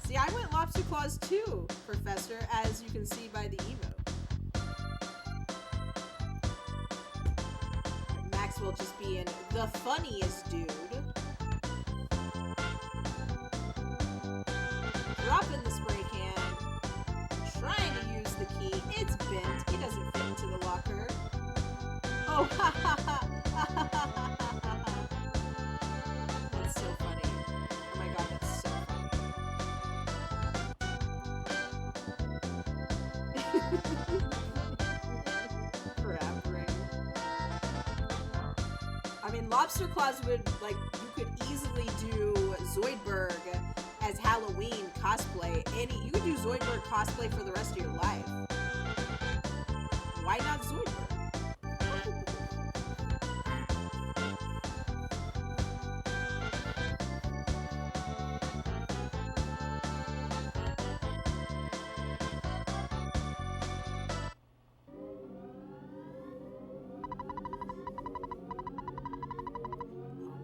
See, I went lobster claws too, Professor, as you can see by the emote. Maxwell just being the funniest dude. Dropping the spray can. Trying to use the key. It's bent. It doesn't fit into the locker. Oh, ha ha ha. That's so funny. Oh my god, that's so funny. Crap ring. I mean, lobster claws would, like, you could easily do Zoidberg as Halloween cosplay. You could do Zoidberg cosplay for the rest of your life. Why not Zoidberg?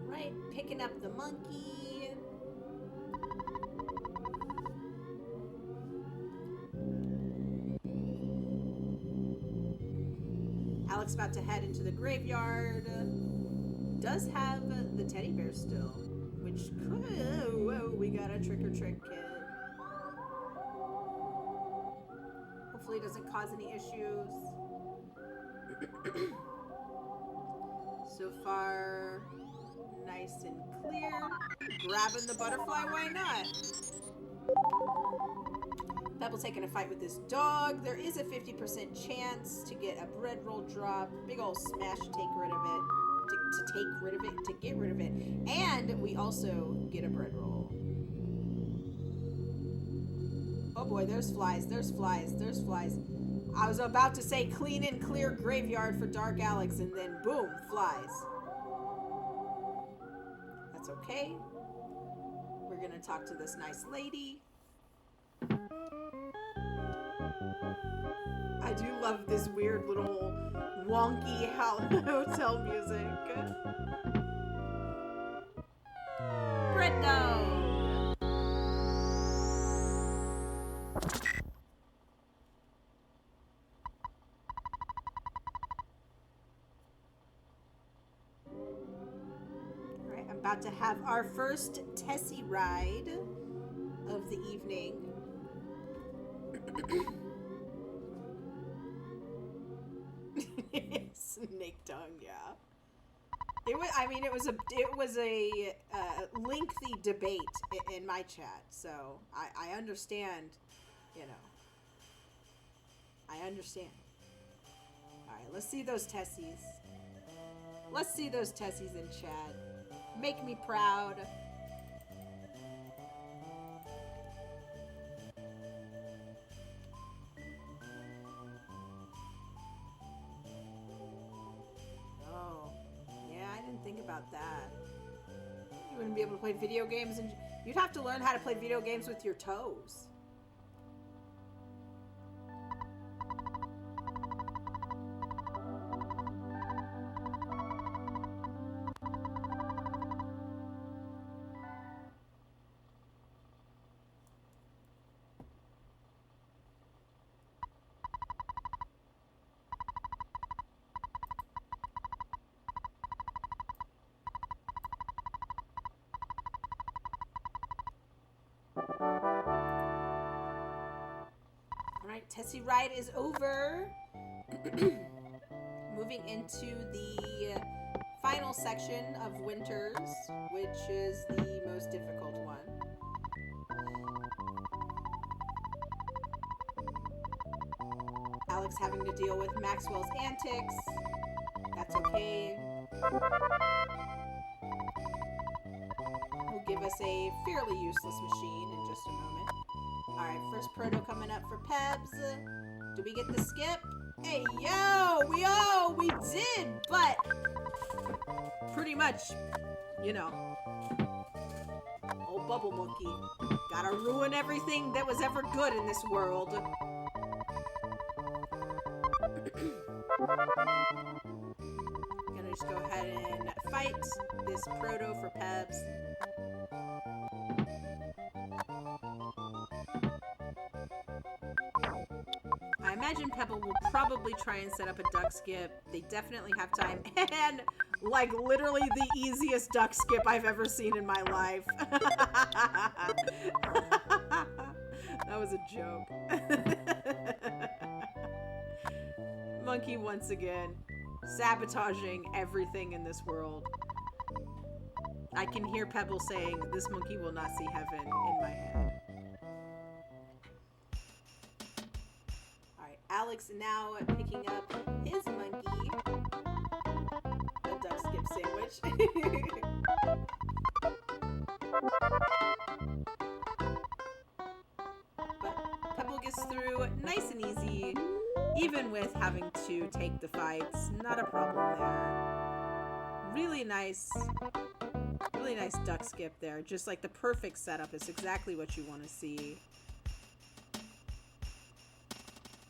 Alright, picking up the monkey. Alex about to head into the graveyard. Does have the teddy bear still, which could... Whoa, we got a trick-or-trick kid. Hopefully it doesn't cause any issues. So far, nice and clear. Grabbing the butterfly, why not? Pebble taking a fight with this dog. There is a 50% chance to get a bread roll drop. Big old smash to take rid of it. To get rid of it. And we also get a bread roll. Oh boy, there's flies. There's flies. There's flies. I was about to say clean and clear graveyard for Dark Alex, and then boom, flies. That's okay. We're gonna talk to this nice lady. I do love this weird little wonky hotel music. Brendo! Alright, I'm about to have our first Tessie ride of the evening. Snake tongue, yeah. It was. I mean, it was a lengthy debate in my chat, so I understand. You know, I understand. All right, let's see those Tessies. Let's see those Tessies in chat. Make me proud. Think about that. You wouldn't be able to play video games, and you'd have to learn how to play video games with your toes. Alright, Tessie ride is over. Moving into the final section of Winters, which is the most difficult one. Alex having to deal with Maxwell's antics. That's okay. give us a fairly useless machine in just a moment. Alright, first proto coming up for Pebbs. Do we get the skip? Hey, yo! We did! But, pretty much, you know, old Bubble Monkey gotta ruin everything that was ever good in this world. Gonna just go ahead and fight this proto for Pebbs. I imagine Pebble will probably try and set up a duck skip. They definitely have time. And, like, literally the easiest duck skip I've ever seen in my life. That was a joke. Monkey once again sabotaging everything in this world. I can hear Pebble saying, "This monkey will not see heaven," in my head. Alright, Alex now picking up his monkey. A duck skip sandwich. But Pebble gets through nice and easy, even with having to take the fights. Not a problem there. Really nice duck skip there. Just like the perfect setup. Is exactly what you want to see.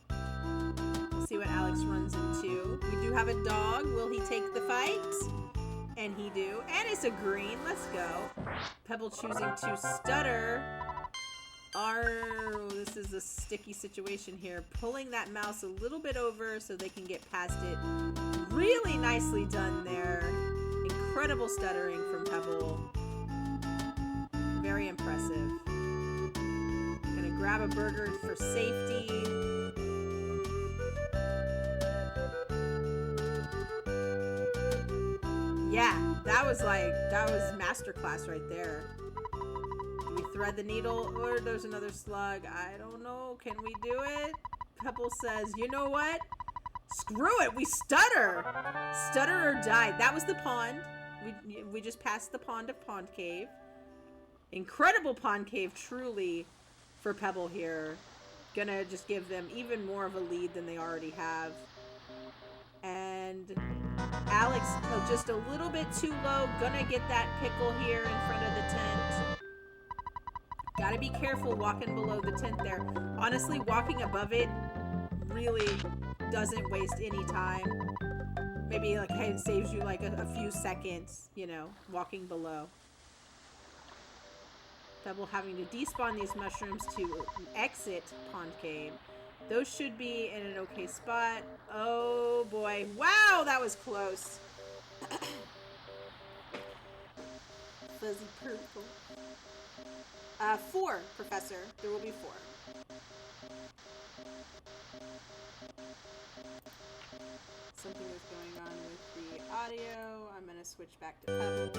Let's see what Alex runs into. We do have a dog. Will he take the fight? And he do. And it's a green. Let's go. Pebble choosing to stutter. Oh, this is a sticky situation here. Pulling that mouse a little bit over so they can get past it. Really nicely done there. Incredible stuttering from Pebble. Very impressive. Gonna grab a burger for safety. Yeah, that was masterclass right there. Do we thread the needle or there's another slug? I don't know. Can we do it? Pebble says, you know what? Screw it. We stutter. Stutter or die. That was the pond. We just passed the pond of Pond Cave. Incredible Pond Cave, truly, for Pebble here. Gonna just give them even more of a lead than they already have. And Alex, just a little bit too low. Gonna get that pickle here in front of the tent. Gotta be careful walking below the tent there. Honestly, walking above it really doesn't waste any time. Maybe like it saves you like a few seconds, you know, walking below. Pebble having to despawn these mushrooms to exit Pond Cave. Those should be in an okay spot. Oh boy. Wow, that was close. Fuzzy purple. 4, Professor. There will be 4. Something is going on with the audio. I'm going to switch back to Pebble.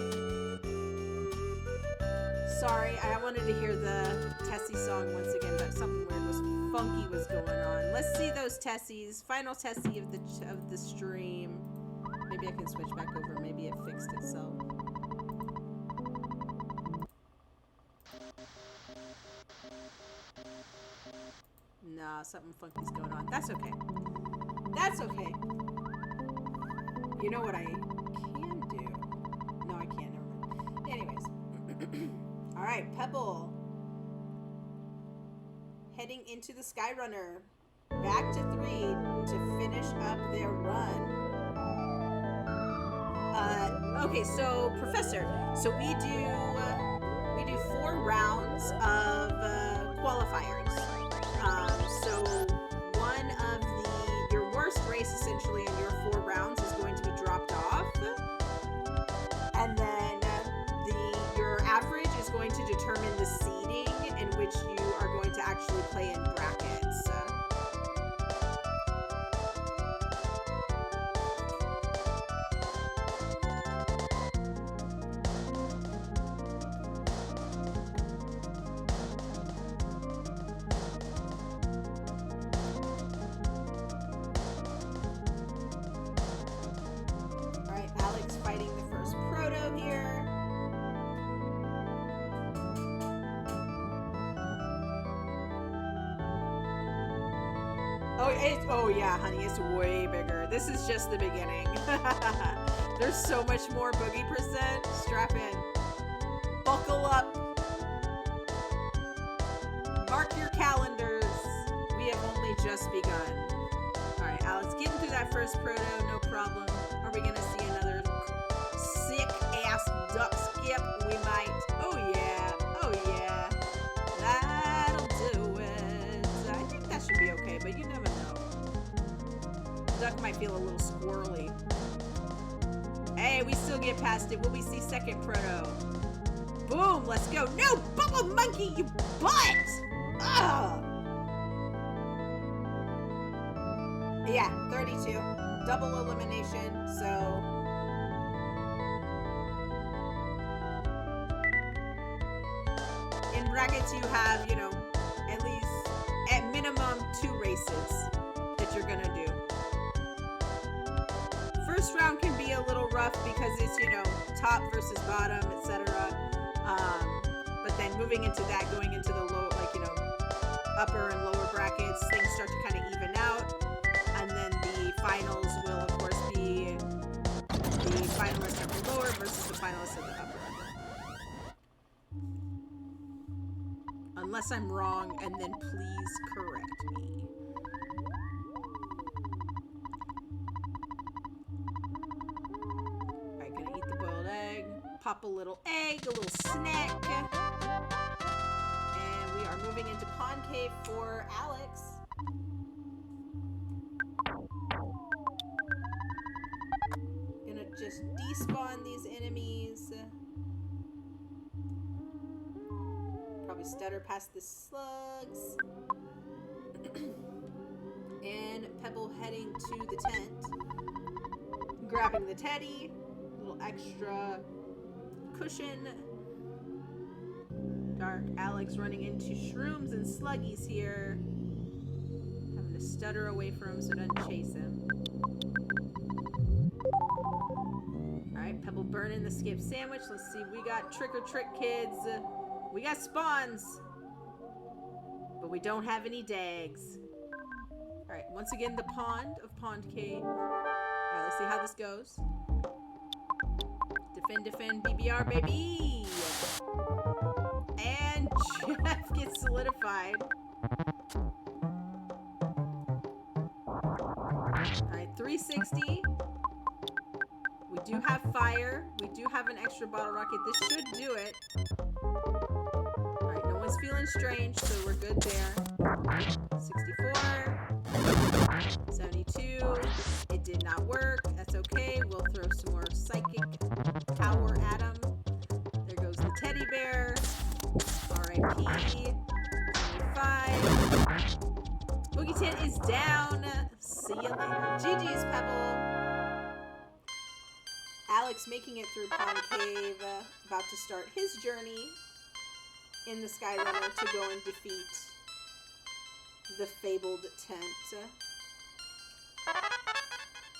Sorry, I wanted to hear the Tessie song once again, but something weird funky was going on. Let's see those Tessies. Final Tessie of the stream. Maybe I can switch back over. Maybe it fixed itself. Nah, something funky's going on. That's okay. That's okay. You know what I can do? No, I can't. Never mind. Anyways. Alright, Pebble. Heading into the Skyrunner. Back to 3 to finish up their run. Okay, so Professor, so we do 4 rounds of qualifiers. So one of your worst race essentially in your 4 rounds is going to be dropped off, and then your average is going to determine the seeding in which you are going to actually play in brackets. Oh yeah, honey, it's way bigger. This is just the beginning. There's so much more Boogey percent. Strap in. Buckle up. Mark your calendars. We have only just begun. Alright, Alex, getting through that first proto, no problem. Are we gonna see another sick ass duck skip? We might. Oh yeah. Oh yeah. That'll do it. I think that should be okay, but you never know. Duck might feel a little squirrely. Hey, we still get past it. Will we see second proto? Boom, let's go. No, bubble monkey, you butt! Ugh! Yeah, 32. Double elimination, so... In brackets, you have, you know, at least, at minimum, 2 races that you're gonna do. First round can be a little rough because it's, you know, top versus bottom, etc. But then moving into that, going into the low, like, you know, upper and lower brackets, things start to kind of even out. And then the finals will, of course, be the finalists at the lower versus the finalists at the upper. Unless I'm wrong, and then please correct me. Alright, gonna eat the boiled egg. Pop a little egg, a little snack. And we are moving into Pond Cave for Alex. Gonna just despawn these enemies. Probably stutter past the slugs. And Pebble heading to the tent. Grabbing the teddy. A little extra cushion. Dark Alex running into shrooms and sluggies here. Having to stutter away from him so it doesn't chase him. Alright, Pebble burning the skip sandwich. Let's see, we got trick or trick kids. We got spawns. But we don't have any dags. Alright, once again, the pond of Pond Cave. Alright, let's see how this goes. Defend, defend, BBR, baby! And Jeff gets solidified. Alright, 360. We do have fire. We do have an extra bottle rocket. This should do it. Alright, no one's feeling strange, so we're good there. 64. 72. It did not work. That's okay. We'll throw some more psychic power at him. There goes the teddy bear. R.I.P. 75. Boogie Tent is down. See you later. GG's, Pebble. Alex making it through Pond Cave. About to start his journey in the Skyrunner to go and defeat the fabled tent.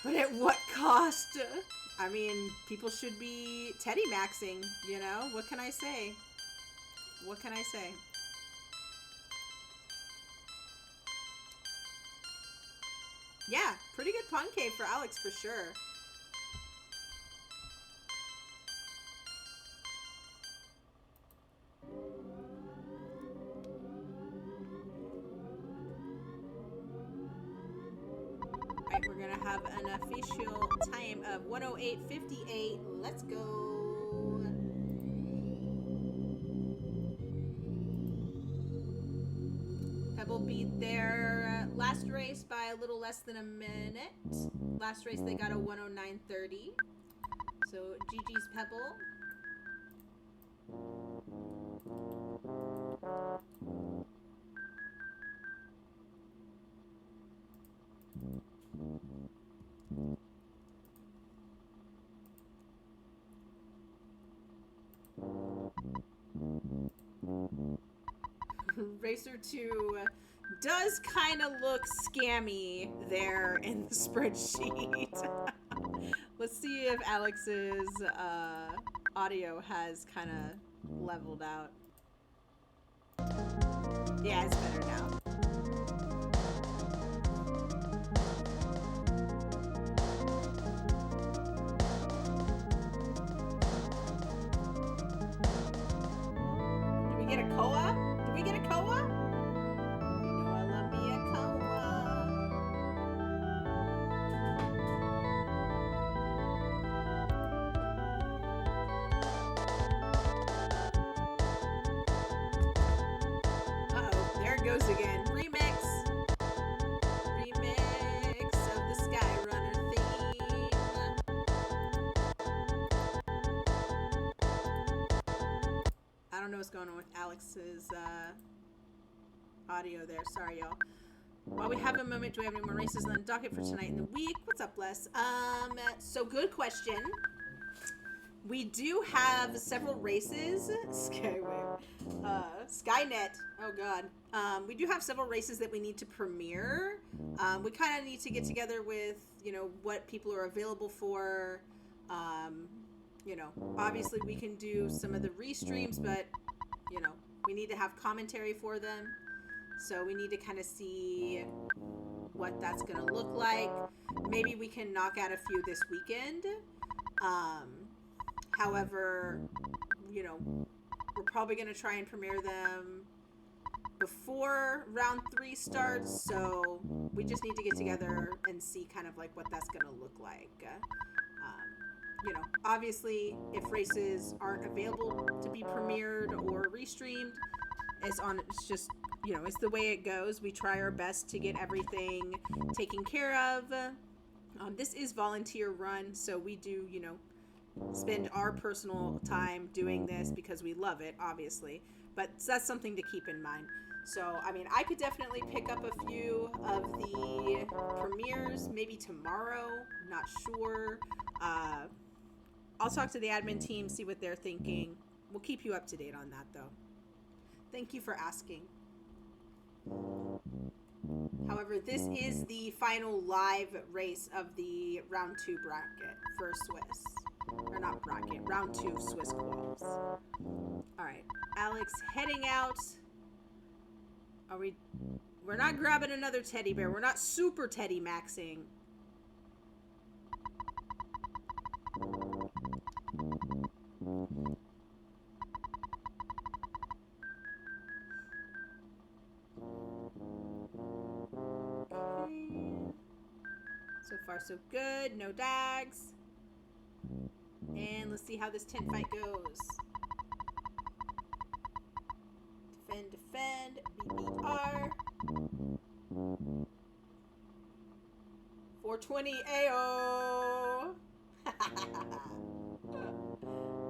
But at what cost? I mean, people should be teddy maxing, you know? What can I say? What can I say? Yeah, pretty good Pond Cave for Alex for sure. Alright, we're gonna have an official time of 108.58. Let's go. Pebble beat their last race by a little less than a minute. Last race they got a 109.30. So GG's Pebble. Racer 2 does kind of look scammy there in the spreadsheet. Let's see if Alex's audio has kind of leveled out. Yeah, it's better now. goes again. Remix of the Skyrunner theme. I don't know what's going on with Alex's audio there. Sorry, y'all. While we have a moment, do we have any more races on the docket for tonight in the week? What's up, Les? So good question. We do have several races. Skyway. Skynet. Oh, God. We do have several races that we need to premiere. We kind of need to get together with, you know, what people are available for. You know, obviously we can do some of the restreams, but, you know, we need to have commentary for them. So we need to kind of see what that's going to look like. Maybe we can knock out a few this weekend. However, you know, we're probably going to try and premiere them before round 3 starts. So we just need to get together and see kind of like what that's going to look like. You know, obviously, if races aren't available to be premiered or restreamed, it's just, you know, it's the way it goes. We try our best to get everything taken care of. This is volunteer run, so we do, you know, spend our personal time doing this because we love it, obviously. But that's something to keep in mind. So, I mean, I could definitely pick up a few of the premieres, maybe tomorrow, not sure. I'll talk to the admin team, see what they're thinking. We'll keep you up to date on that, though. Thank you for asking. However, this is the final live race of the round 2 bracket for Swiss. Or not bracket, round 2 Swiss quals. Alright, Alex heading out. We're not grabbing another teddy bear. We're not super teddy maxing. So far, so good. No dags. And let's see how this tent fight goes. Defend, defend. BBR. 420 AO.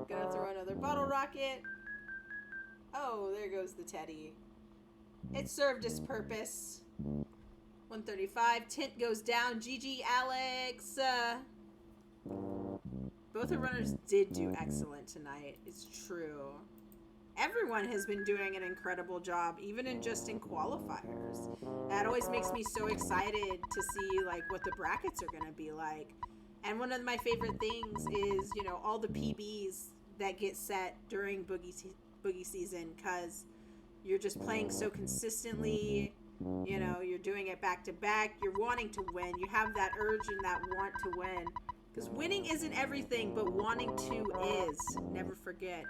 Gonna throw another bottle rocket. Oh, there goes the teddy. It served its purpose. 135. Tint goes down. GG, Alex. Both the runners did do excellent tonight. It's true. Everyone has been doing an incredible job, even in qualifiers. That always makes me so excited to see like what the brackets are going to be like. And one of my favorite things is, you know, all the PBs that get set during Boogey season, because you're just playing so consistently. You know, you're doing it back to back. You're wanting to win. You have that urge and that want to win. Because winning isn't everything, but wanting to is. Never forget.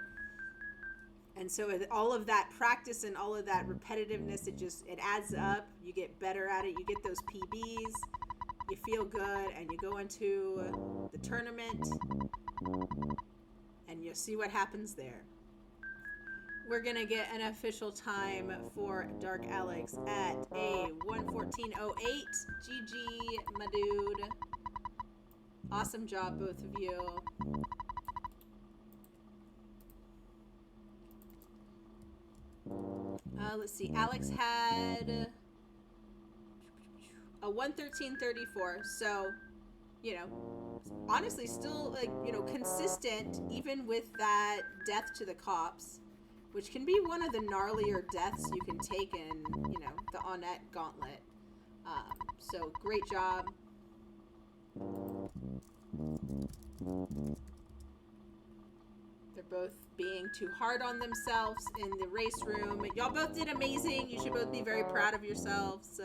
And so all of that practice and all of that repetitiveness, it adds up. You get better at it. You get those PBs. You feel good, and you go into the tournament, and you'll see what happens there. We're going to get an official time for Dark Alex at a 1:14:08. GG, my dude. Awesome job, both of you. Let's see. Alex had a 1:13:34. So, you know, honestly, still, like, you know, consistent, even with that death to the cops, which can be one of the gnarlier deaths you can take in, you know, the Onett Gauntlet. So, great job. They're both being too hard on themselves in the race room. Y'all both did amazing. You should both be very proud of yourselves.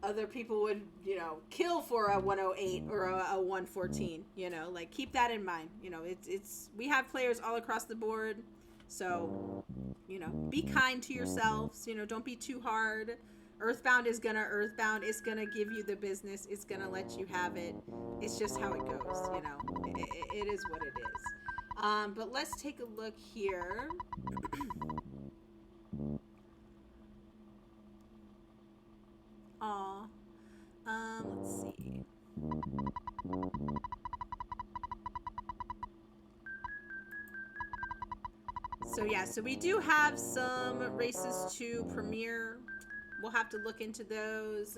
Other people would, you know, kill for a 108 or a 114, you know, like, keep that in mind. You know, we have players all across the board. So, you know, be kind to yourselves. You know, don't be too hard. Earthbound is gonna Earthbound. It's gonna give you the business. It's gonna let you have it. It's just how it goes, you know. It is what it is. But let's take a look here. So yeah, so we do have some races to premiere. We'll have to look into those.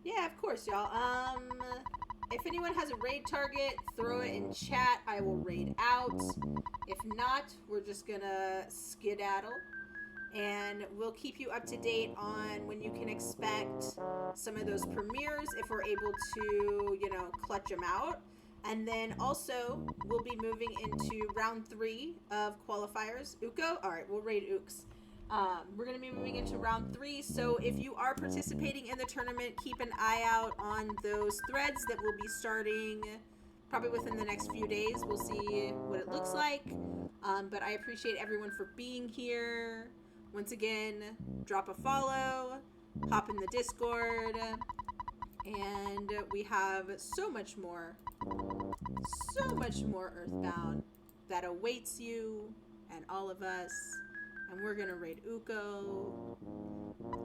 Yeah, of course, y'all. If anyone has a raid target, throw it in chat. I will raid out. If not, we're just gonna skedaddle. And we'll keep you up to date on when you can expect some of those premieres if we're able to, you know, clutch them out. And then also, we'll be moving into round 3 of qualifiers. Uko? Alright, we'll raid Ooks. We're going to be moving into round 3, so if you are participating in the tournament, keep an eye out on those threads that will be starting probably within the next few days. We'll see what it looks like, but I appreciate everyone for being here. Once again, drop a follow, hop in the Discord, and we have so much more Earthbound that awaits you and all of us. And we're gonna raid Uko.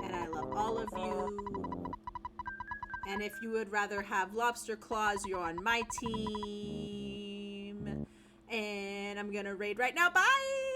And I love all of you. And if you would rather have lobster claws, you're on my team. And I'm gonna raid right now. Bye!